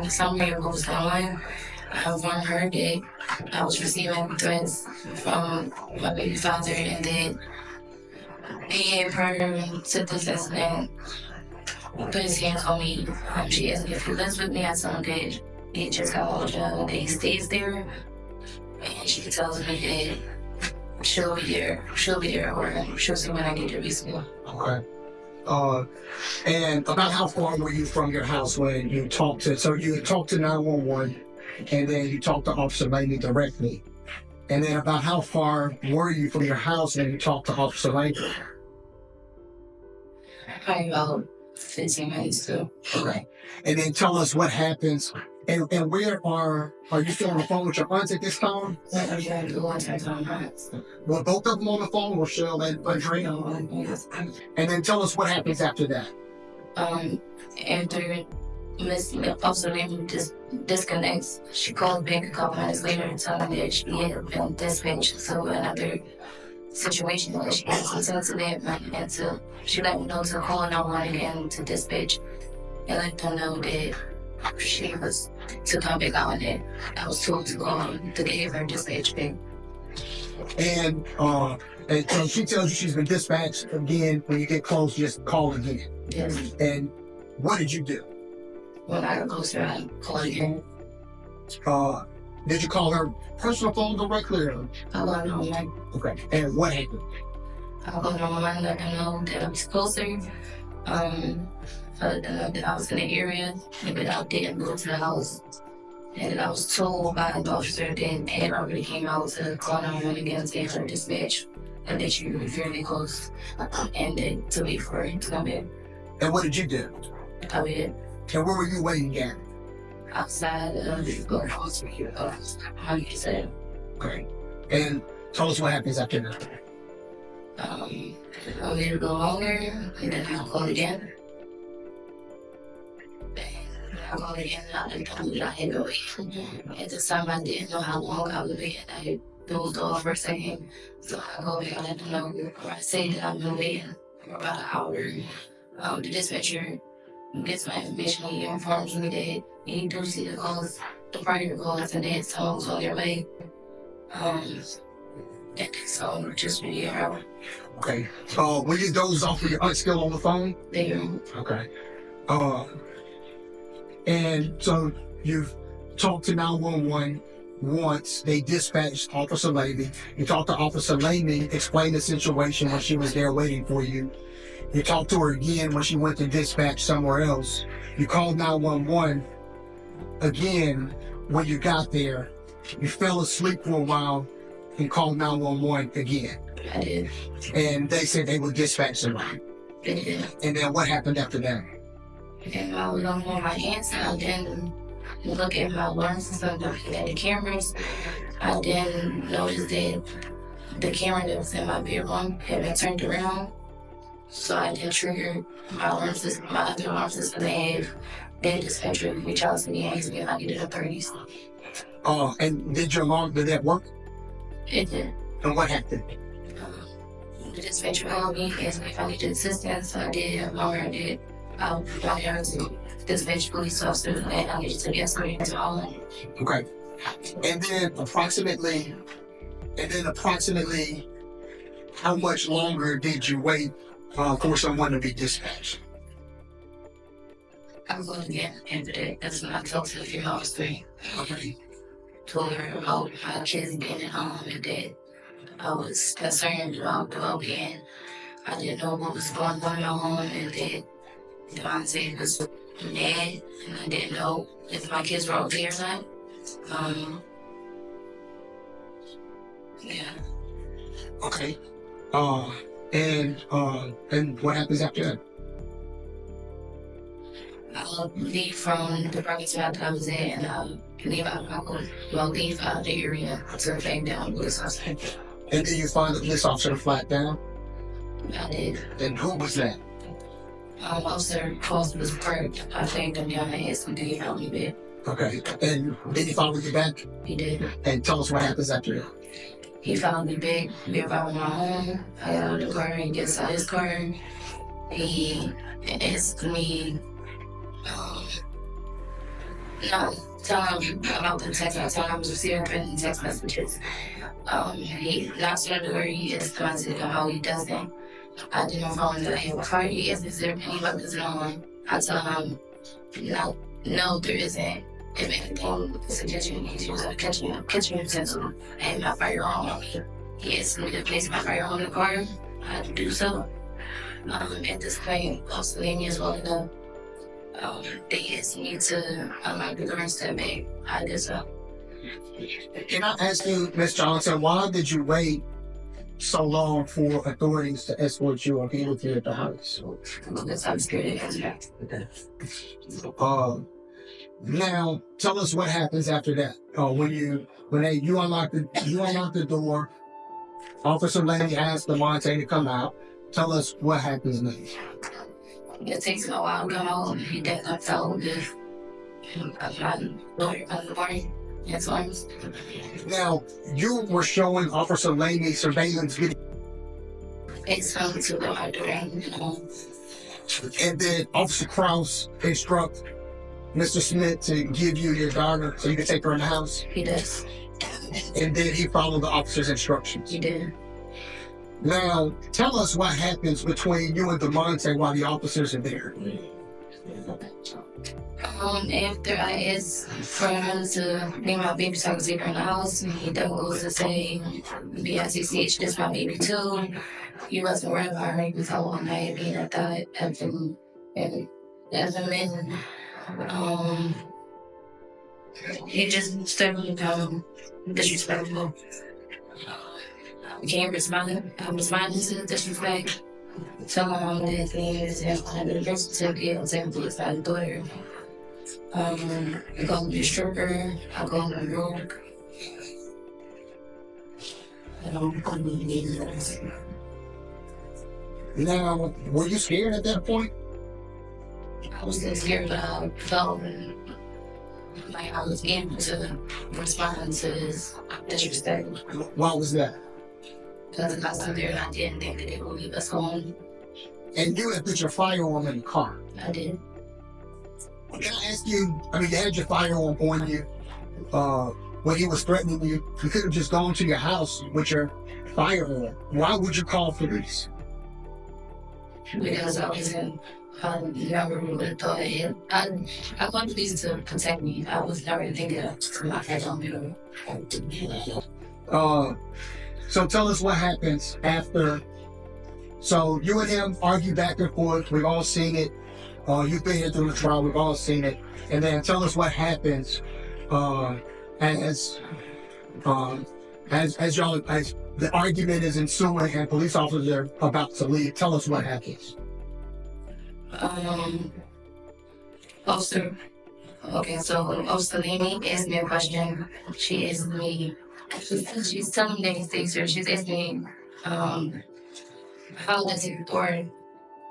summary of what was going on. I informed her that I was receiving threats from my baby father and that he had prior to this incident put his hands on me. She asked me if he lives with me. I told him that he just got out of jail and that he stays there. And she tells me that she'll be there or she'll see when I get there basically. Okay. And about how far were you from your house when you talked to, so you talked to 911 and then you talked to Officer Laney directly. And then about how far were you from your house when you talked to Officer Laney? Probably about 15 minutes too. Okay. And then tell us what happens. And where are you still on the phone with your aunts at this time? Well, both of them on the phone, Rochelle and Andrea. And then tell us what happens after that. After Miss Officer Lane disconnects, she called back a couple minutes later and told me that she had been dispatched to another situation that she had to tend to that, and she let me know to call 911 again to dispatch and let them know that she was to come back out and that I was told to give her dispatch back. And so she tells you she's been dispatched again. When you get close, just call again. Yes. And what did you do? When I got closer, I called again. Did you call her personal phone directly? Or? I called her online. Okay. And what happened? I called her online and let her know that I was closer. That I was in the area and that I didn't go to the house. And that I was told by the officer that had already came out to call 911 again to answer dispatch and that you were fairly close and that to wait for it to come back. And what did you do? I did. And where were you waiting at? Outside of the hospital. How you said. Okay. And tell us what happens after that. I waited a little longer and then I called again. I called again and I told me I had to wait. At this time I didn't know how long I would wait. I dozed off for a second. So I called back and let them know. I say that I've been waiting for about an hour. The dispatcher gets my information. He informs me that he do see the calls, the prior calls, and that someone was on their way. And so just be around. Okay. When you doze off, were your aunt still on the phone? Yeah. Okay. And so you've talked to 911 once. They dispatched Officer Lamy. You talked to Officer Lamy, explained the situation when she was there waiting for you. You talked to her again when she went to dispatch somewhere else. You called 911 again when you got there. You fell asleep for a while and called 911 again. I did. And they said they would dispatch somebody. They did. And then what happened after that? And I was on my hands, and I didn't look at my alarms and stuff, looking at the cameras. I didn't notice that the camera that was in my bedroom had been turned around. So I didn't trigger my alarm system, my other alarm system. They have that dispatcher reach out to me and ask me if I get the authorities. And did your alarm, did that work? It did. And what happened? The dispatcher called me, asked me if I needed assistance. I did. I did. I brought her to dispatch police officer and I needed to be escorted to Holland. Okay. And then approximately, how much longer did you wait for someone to be dispatched? I was going to get into that. That's when I talked to the female officer. Okay. Told her about my kids being at home and that I was concerned about the well-being. I didn't know what was going on at home and that Devontae was mad and I didn't know if my kids were okay or not. Yeah. Okay. And what happens after that? I'll leave from the parking spot that I was at and I'll leave out the area to back down with this officer. And then you find the police officer flat down? I did. And who was that? Officer Cross was parked. I thanked him down and asked him to get out of bed. Okay. And did he follow you back? He did. And tell us what happens after that. He followed me back. We were by my home. I got out of the car and gets out of his car. He asked me, tell him about the text. I told him I was receiving written text messages. He knocks on the door. He asked me to come out. He doesn't. I didn't know that I have a car. He asked, is there any weapons on? I tell him, no, there isn't. If anything, the suggestion is use a kitchen utensil and my firearm. He asked me to place my firearm in the car. I had to do so. At this point, also Amy is well enough. They asked me to unlock the door and step back. I did so. Can I ask you, Ms. Johnson, why did you wait so long for authorities to escort you or be with you at the house? Because I'm scared now, tell us what happens after that. When you unlock the door, Officer Lamy asked DeMonte to come out. Tell us what happens next. It takes him a while to come out. He did not tell if I'm the morning. Yes, arms. Now, you were showing Officer Lamy surveillance video. It's something to the my door. And then Officer Krause instruct Mr. Smith to give you your daughter so you can take her in the house? He does. And then he followed the officer's instructions? He did. Now, tell us what happens between you and DeMonte while the officers are there. After I asked for him to bring my baby so I could take her in the house, he then goes to say, BICCH, this my baby too. You wasn't worried about her because all night being at that as a man. He just started becoming disrespectful. I can't respond. I'm responding to the disrespect. Telling him that things and I did a birth certificate, I'm saying police by the daughter. I call him a stripper, I call him a rogue. Now, were you scared at that point? I was still scared, but I felt like I was able to respond to his disrespect. Why was that? Because if I stood there and I didn't think that they would leave us home. And you had put your firearm in the car? I did. Can I ask you, you had your firearm on you when he was threatening you, you could have just gone to your house with your firearm. Why would you call police? Because I was in, never would have thought it. I called police to protect me. I was never thinking of my head on me. So tell us what happens after. So you and him argue back and forth. We've all seen it. You've been here through the trial. We've all seen it. And then tell us what happens as the argument is ensuing and police officers are about to leave. Tell us what happens. Officer Lamy asked me a question. She asked me, she's telling me that he's she's asking me, how does it, or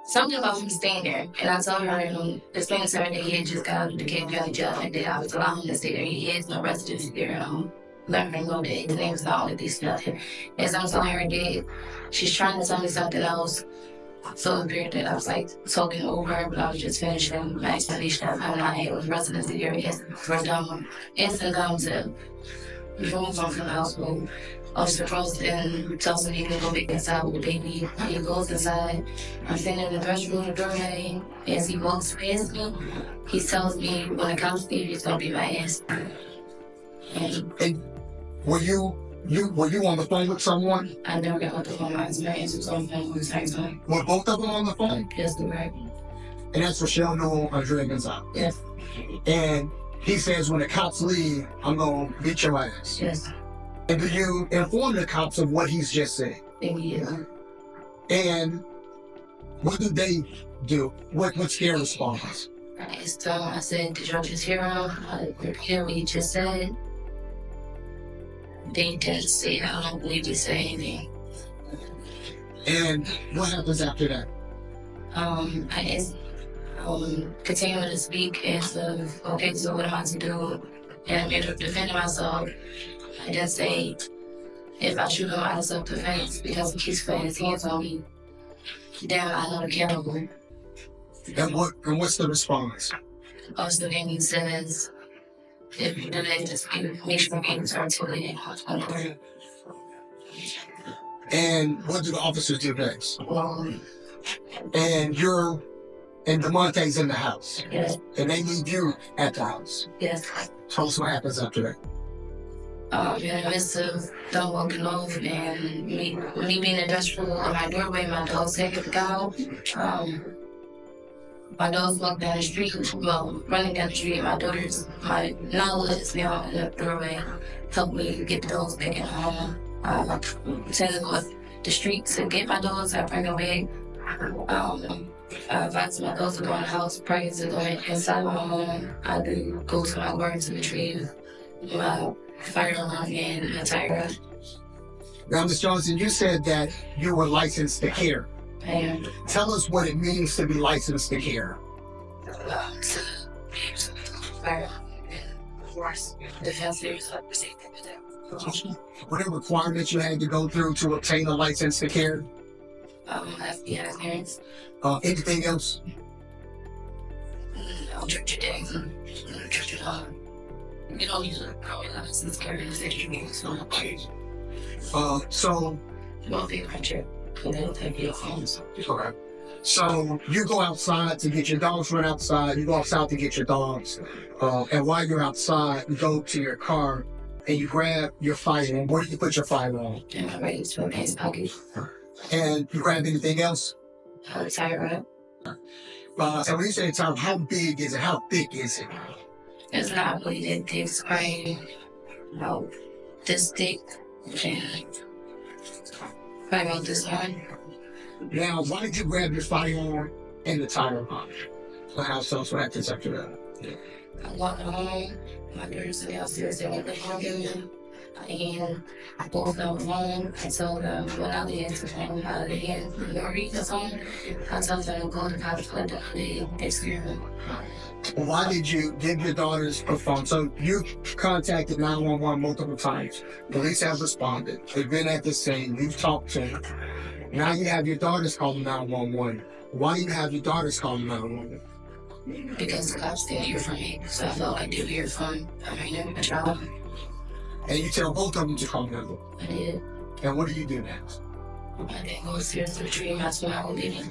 something about him staying there. And I told her, explained to her that he had just got out of the DeKalb County jail and that I was allowing him to stay there. He has no residence there. Let her know that his name is not only this nothing. As I'm telling her that, she's trying to tell me something else. So weird that I was like talking over her, but I was just finishing my explanation of how I had with residency here. Asking them to remove him from the household. Officer Frost and tells him he can go back inside with the baby. He goes inside. I'm standing in the dressing room doorway. As he walks past me, he tells me when the cops leave, he's gonna be my ass. And were you on the phone with someone? I never got on the phone. My experience was on the phone with the same time. Were both of them on the phone? Yes, they were. And that's Rochelle Newell, Andrea Gonzalez. Yes. And he says when the cops leave, I'm gonna beat your ass. Yes. And do you inform the cops of what he's just said? Yeah. And what do they do? What's their response? I asked him, I said, did y'all just hear him? I repeated what he just said. They didn't say it. I don't believe he said anything. And what happens after that? I asked, continue to speak as of, okay, so what am I to do? And I'm here defending myself. I just say, if I shoot him out of self-defense because he keeps putting his hands on me, then I'm not accountable. And what's the response? Also, then he says, if you do that, just make sure you articulate it. And what do the officers do next? And DeMonte's in the house. Yes. And they leave you at the house. Yes. Tell us what happens after that. In the midst of them walking off and me being in the dressing room in my doorway, my dogs had to go. My dogs walked down the street, running down the street. My Nala is now in the doorway, helped me get the dogs back at home. I tend to go up the street to get my dogs, I bring them back. I advise my dogs to go in the house prior to going inside my home. I do go to my work to retrieve my firearm and my tire. Now, Ms. Johnson, you said that you were licensed to care. I am. Tell us what it means to be licensed to care. What are requirements you had to go through to obtain a license to care? FBI clearance. Anything else? No, church your days. Church your dog. You don't use a license to carry this issue, so well, be a okay. So you go outside to get your dogs, run outside, you go outside to get your dogs, and while you're outside, you go to your car and you grab your firearm. Where do you put your firearm? In my right pants pocket. And you grab anything else? Tire up. And when you say tire, how big is it? How thick is it? It's not really that thick. It's probably about this thick. Probably about this one. Now, why did you grab your firearm and the tire pump? How else what happens after that? I walked home. My daughter's downstairs. They went to home. And I both them home. I told them when I had to home out of the hand, read the phone. I told them to go to college for the experiment. Why did you give your daughters a phone? So you contacted 911 multiple times. Police have responded. They've been at the scene. You've talked to them. Now you have your daughters calling 911. Why do you have your daughters calling 911? Because the cops didn't hear from me. So I felt like they would hear from a child. And you tell both of them to come here. I did. And what do you do next? I didn't go upstairs to retrieve my 2-month-old baby.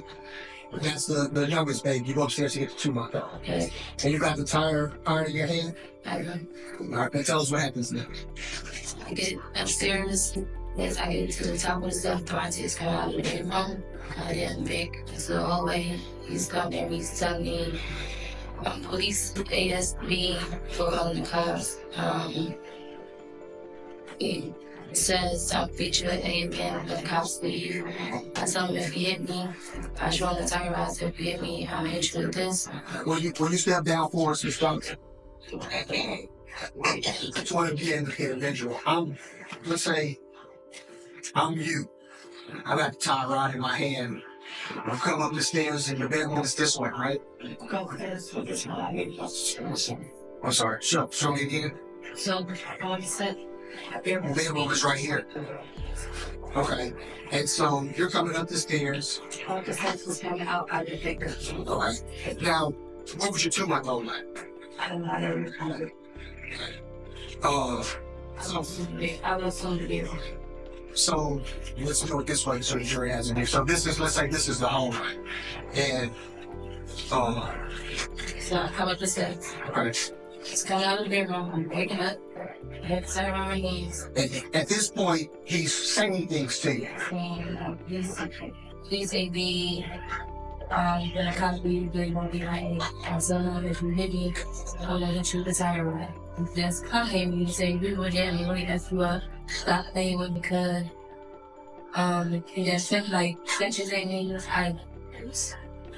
That's the youngest baby. You go upstairs to get the 2-month-old. Okay. And you got the tire iron in your hand? I do. All right, and tell us what happens next. I get upstairs. As I get to the top of the stuff, Devontae is coming out of the bedroom. I didn't pick into the hallway. He's coming there. He's telling me, police ASB for calling the cops. He says I'm featured again when the cops leave. I tell him if he hit me, I show him the tire rod. If you hit me, I'm gonna hit you with this. When you step down for us, Ms. Johnson, I just want to be an individual. Let's say I'm you. I got the tie rod in my hand. I'm coming up the stairs and your bedroom is this way, right? I'm sorry. Show me again. So, like I said, The bedroom is right here. Okay. And so you're coming up the stairs. the sense was coming out of the picture. Okay. Now, what was your 2-month-old like? I don't know. I never remember. I was so weird. So let's do it this way so the jury has an idea. So let's say this is the home, right? And so I come up the steps. Okay. He's coming out of the bedroom. I'm waking up. I had to turn around my knees. At this point, he's saying things to you. Please say be when I come to you, you won't be like, son, if you hit me, I'm gonna hit you with the tire rod. Just come at me and say, you would hit me, really, that's what stop playing with because he just said like stretches at me, I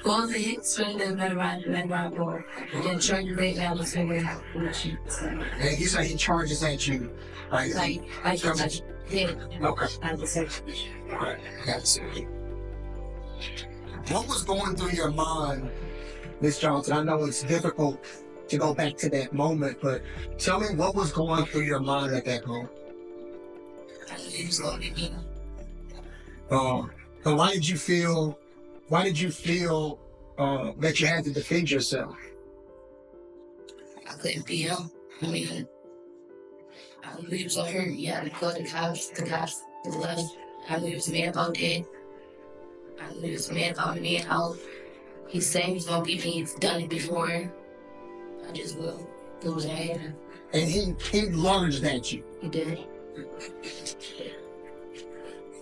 go to hit, swing the red rod door, then turn the leg down the same way how she. And you say he charges at you, like yeah. Okay. Right. That's it. What was going through your mind, Ms. Johnson? I know it's difficult to go back to that moment, but tell me what was going through your mind at that moment. He was going to get me. And why did you feel that you had to defend yourself? I couldn't be him. I mean, I knew he was gonna hurt me. I had to call the cops, the left. I knew he was mad about that. I knew he was mad about me and how he said he was gonna beat me. He's done it before. I just will lose my head. And he lunged at you. He did.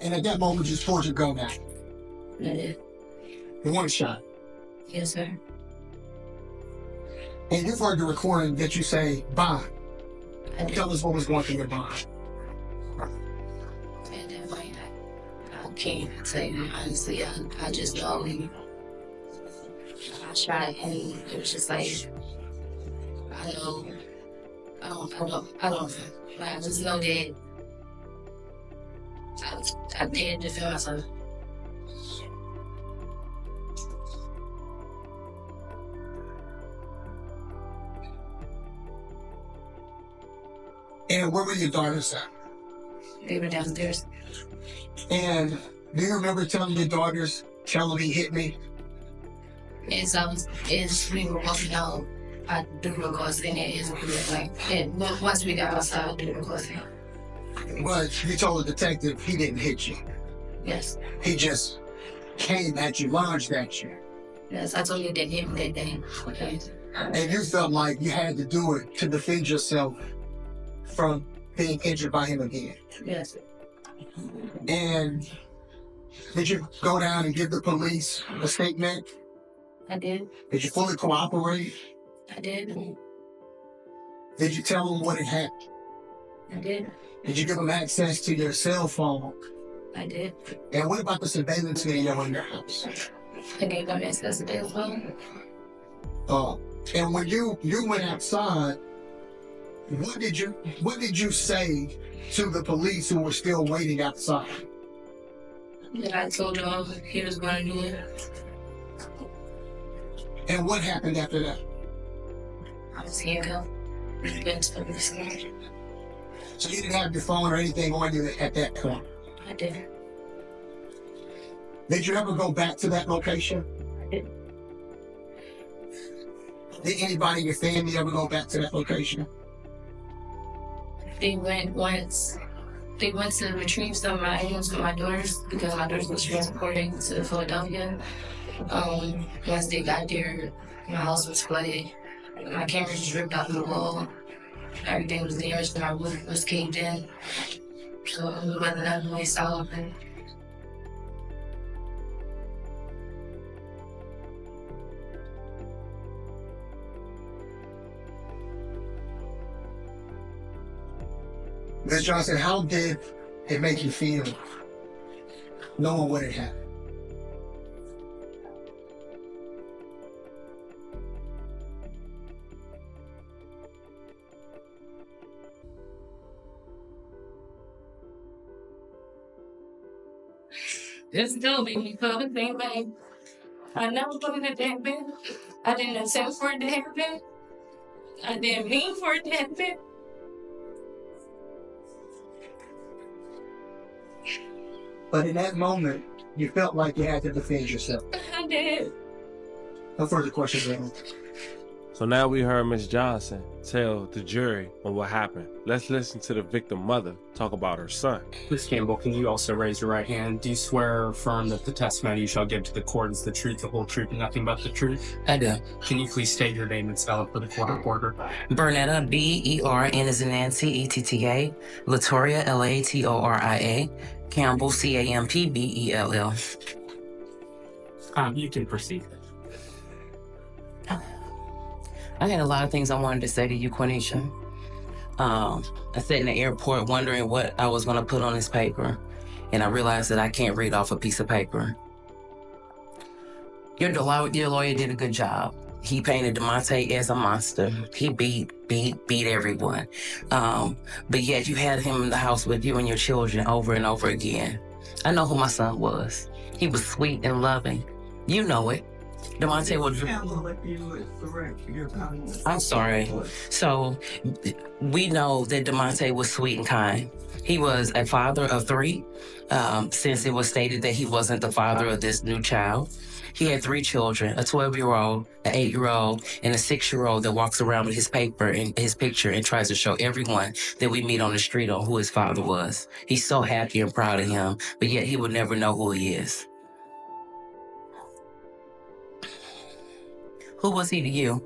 And at that moment, you just pulled your gun out. I did. One shot. Yes, sir. And you've heard the recording that you say, bond. Tell us what was going through your mind. At that point, I can't say honestly. I just know I tried and it was just like, I don't know. Like, I just know that I did defend myself. And where were your daughters at? They were downstairs. And do you remember telling your daughters, tell them he hit me? As we were walking out, I do recall saying that once we got outside, I do recall saying. But you told the detective he didn't hit you. Yes. He just came at you, lunged at you. Yes, I told you that hit me that day. Okay. And you felt like you had to do it to defend yourself from being injured by him again. Yes. And did you go down and give the police a statement? I did. Did you fully cooperate? I did. Did you tell them what had happened? I did. Did you give them access to your cell phone? I did. And what about the surveillance video in your house? I gave them access to their phone. And when you went outside, what did you say to the police who were still waiting outside? And I told them he was going to do it. And what happened after that? I was handcuffed. So you didn't have your phone or anything on you at that point? I did. Did you ever go back to that location? I did. Did anybody in your family ever go back to that location? They went to retrieve some of my items from my daughters because my daughters was transporting to Philadelphia. Once they got there, my house was flooded. My cameras was ripped out of the wall. Everything was damaged. My roof was caved in. So it wasn't that noise out. Ms. Johnson, how did it make you feel knowing what had happened? It still made me feel the same way. I never wanted it to happen. I didn't intend for it to happen. I didn't mean for it to happen. But in that moment, you felt like you had to defend yourself. I did. No further questions, Aaron. So now we heard Ms. Johnson tell the jury on what happened. Let's listen to the victim mother talk about her son. Ms. Campbell, can you also raise your right hand? Do you swear or affirm that the testimony you shall give to the court is the truth, the whole truth, and nothing but the truth? I do. Can you please state your name and spell it for the court reporter? Bernetta, B-E-R-N as in Nancy, E-T-T-A. Latoria, L-A-T-O-R-I-A. Campbell, C-A-M-P-B-E-L-L. You can proceed. I had a lot of things I wanted to say to you, Quanisha. I sat in the airport wondering what I was going to put on this paper, and I realized that I can't read off a piece of paper. Your lawyer did a good job. He painted DeMonte as a monster. He beat everyone. But yet you had him in the house with you and your children over and over again. I know who my son was. He was sweet and loving. You know it. DeMonte was... I'm sorry. So, we know that DeMonte was sweet and kind. He was a father of 3, since it was stated that he wasn't the father of this new child. He had 3 children, a 12-year-old, an 8-year-old, and a 6-year-old that walks around with his paper and his picture and tries to show everyone that we meet on the street on who his father was. He's so happy and proud of him, but yet he would never know who he is. Who was he to you?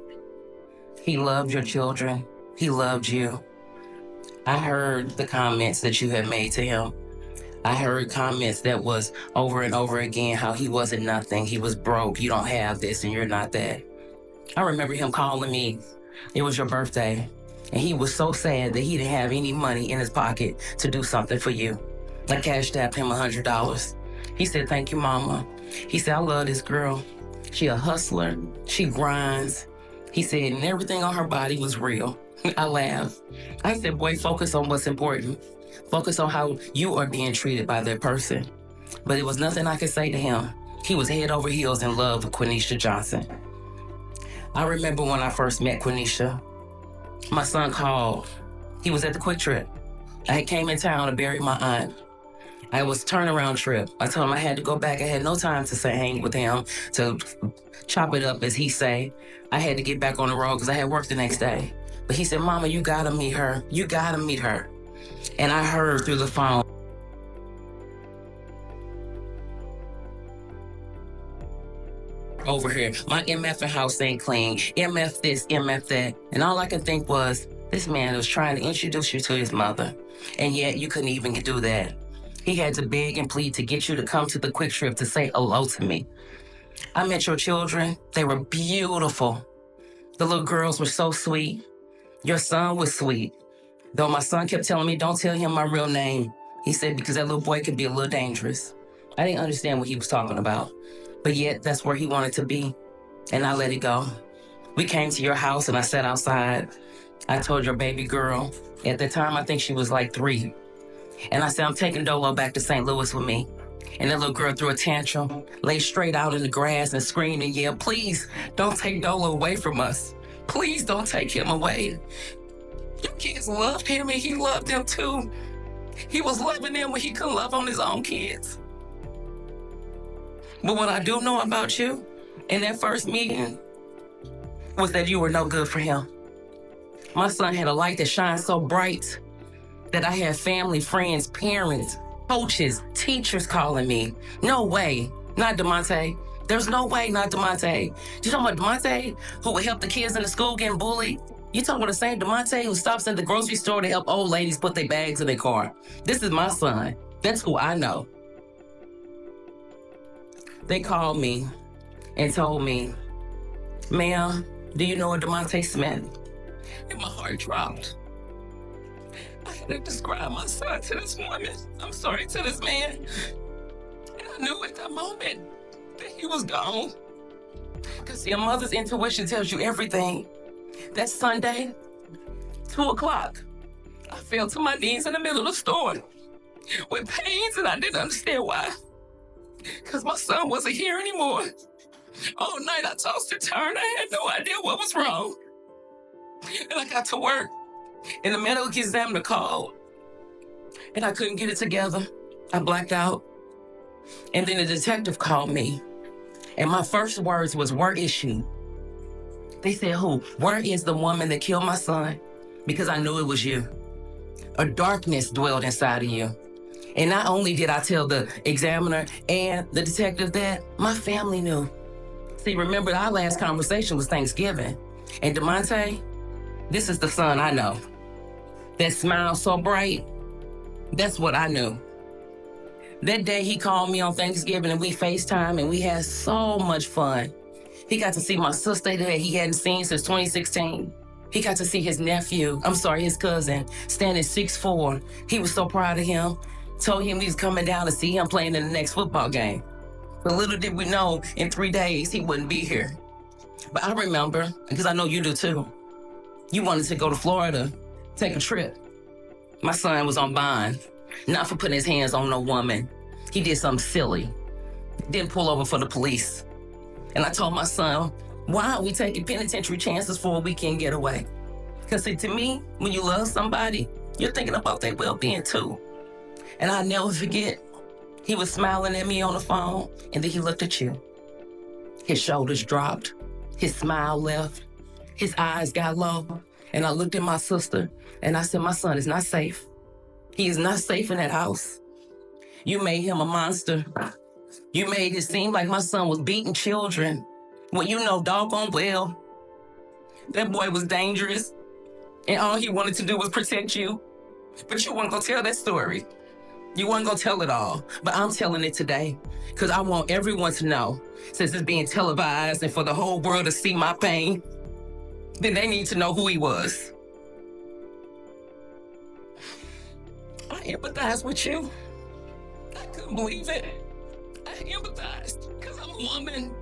He loved your children. He loved you. I heard the comments that you had made to him. I heard comments that was over and over again how he wasn't nothing. He was broke. You don't have this and you're not that. I remember him calling me. It was your birthday. And he was so sad that he didn't have any money in his pocket to do something for you. I cashed out him $100. He said, "Thank you, Mama." He said, "I love this girl. She a hustler. She grinds." He said, and everything on her body was real. I laughed. I said, "Boy, focus on what's important. Focus on how you are being treated by that person." But it was nothing I could say to him. He was head over heels in love with Quaneesha Johnson. I remember when I first met Quanisha, my son called. He was at the Quick Trip. I came in town to bury my aunt. I was turnaround trip. I told him I had to go back. I had no time to hang with him, to chop it up, as he say. I had to get back on the road because I had work the next day. But he said, "Mama, you gotta meet her. You gotta meet her." And I heard through the phone, over here, my MF house ain't clean. MF this, MF that. And all I could think was, this man was trying to introduce you to his mother. And yet you couldn't even do that. He had to beg and plead to get you to come to the Quick Trip to say hello to me. I met your children. They were beautiful. The little girls were so sweet. Your son was sweet. Though my son kept telling me, "Don't tell him my real name." He said, because that little boy could be a little dangerous. I didn't understand what he was talking about. But yet, that's where he wanted to be. And I let it go. We came to your house and I sat outside. I told your baby girl, at the time, I think she was like 3. And I said, "I'm taking Dolo back to St. Louis with me." And that little girl threw a tantrum, lay straight out in the grass and screamed and yelled, "Please don't take Dolo away from us. Please don't take him away." Your kids loved him and he loved them too. He was loving them when he couldn't love on his own kids. But what I do know about you in that first meeting was that you were no good for him. My son had a light that shines so bright that I had family, friends, parents, coaches, teachers calling me. No way, not DeMonte. There's no way, not DeMonte. You talking about DeMonte, who would help the kids in the school getting bullied? You talking about the same DeMonte who stops at the grocery store to help old ladies put their bags in their car? This is my son. That's who I know. They called me and told me, ma'am, do you know a DeMonte Smith? And my heart dropped. I had to describe my son to this woman. I'm sorry, to this man. And I knew at that moment that he was gone. Because see, a mother's intuition tells you everything. That Sunday, 2 o'clock, I fell to my knees in the middle of the store with pains, and I didn't understand why. Because my son wasn't here anymore. All night I tossed and turned. I had no idea what was wrong. And I got to work, and the medical examiner called, and I couldn't get it together. I blacked out. And then the detective called me, and my first words was, where is she? They said, who? Where is the woman that killed my son? Because I knew it was you. A darkness dwelled inside of you. And not only did I tell the examiner and the detective that, my family knew. See, remember our last conversation was Thanksgiving. And DeMonte, this is the son I know. That smile so bright, that's what I knew. That day he called me on Thanksgiving and we FaceTime and we had so much fun. He got to see my sister that he hadn't seen since 2016. He got to see his his cousin, standing 6'4". He was so proud of him. Told him he was coming down to see him playing in the next football game. But little did we know, in 3 days, he wouldn't be here. But I remember, because I know you do too, you wanted to go to Florida, take a trip. My son was on bond, not for putting his hands on no woman. He did something silly. Didn't pull over for the police. And I told my son, why aren't we taking penitentiary chances for a weekend getaway? Because see, to me, when you love somebody, you're thinking about their well-being too. And I'll never forget, he was smiling at me on the phone, and then he looked at you. His shoulders dropped, his smile left, his eyes got low, and I looked at my sister, and I said, my son is not safe. He is not safe in that house. You made him a monster. You made it seem like my son was beating children, when you know doggone well that boy was dangerous, and all he wanted to do was protect you. But you weren't gonna tell that story. You weren't gonna tell it all, but I'm telling it today because I want everyone to know, since it's being televised and for the whole world to see my pain, then they need to know who he was. I empathize with you. I couldn't believe it. I empathized because I'm a woman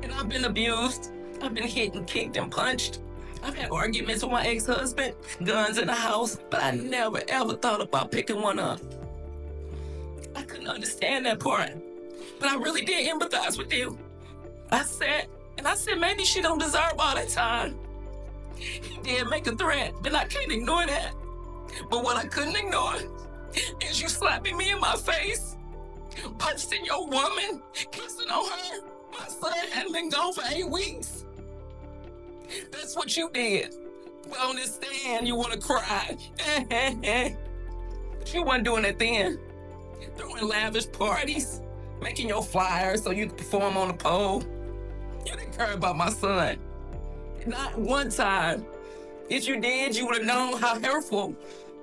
and I've been abused. I've been hit and kicked and punched. I've had arguments with my ex-husband, guns in the house, but I never ever thought about picking one up. I couldn't understand that part, but I really did empathize with you. I said, maybe she don't deserve all that time. He did make a threat, and I can't ignore that. But what I couldn't ignore is you slapping me in my face, posting your woman, kissing on her. My son hadn't been gone for 8 weeks. That's what you did. But on this stand, you want to cry. But you weren't doing it then. Throwing lavish parties, making your flyers so you could perform on the pole. You didn't care about my son. Not one time. If you did, you would have known how hurtful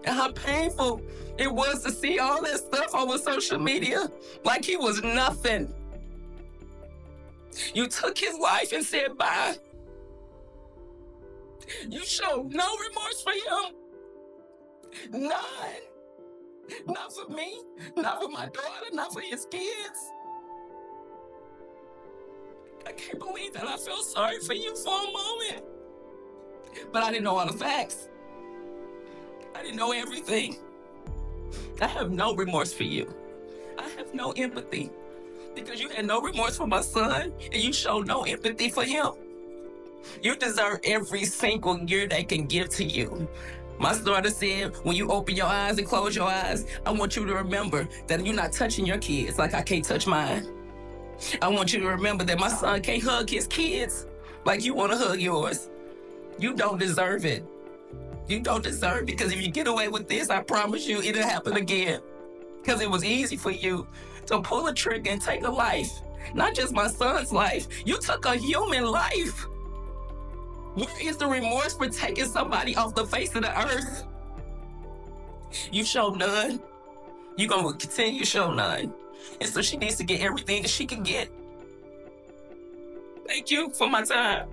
and how painful it was to see all that stuff over social media like he was nothing. You took his life and said bye. You showed no remorse for him. None. Not for me, not for my daughter, not for his kids. I can't believe that I felt sorry for you for a moment. But I didn't know all the facts. I didn't know everything. I have no remorse for you. I have no empathy because you had no remorse for my son and you showed no empathy for him. You deserve every single year they can give to you. My daughter said, when you open your eyes and close your eyes, I want you to remember that you're not touching your kids like I can't touch mine. I want you to remember that my son can't hug his kids like you want to hug yours. You don't deserve it. You don't deserve it, because if you get away with this, I promise you it'll happen again. Because it was easy for you to pull a trigger and take a life. Not just my son's life. You took a human life. Where is the remorse for taking somebody off the face of the earth? You show none. You're going to continue to show none. And so she needs to get everything that she can get. Thank you for my time.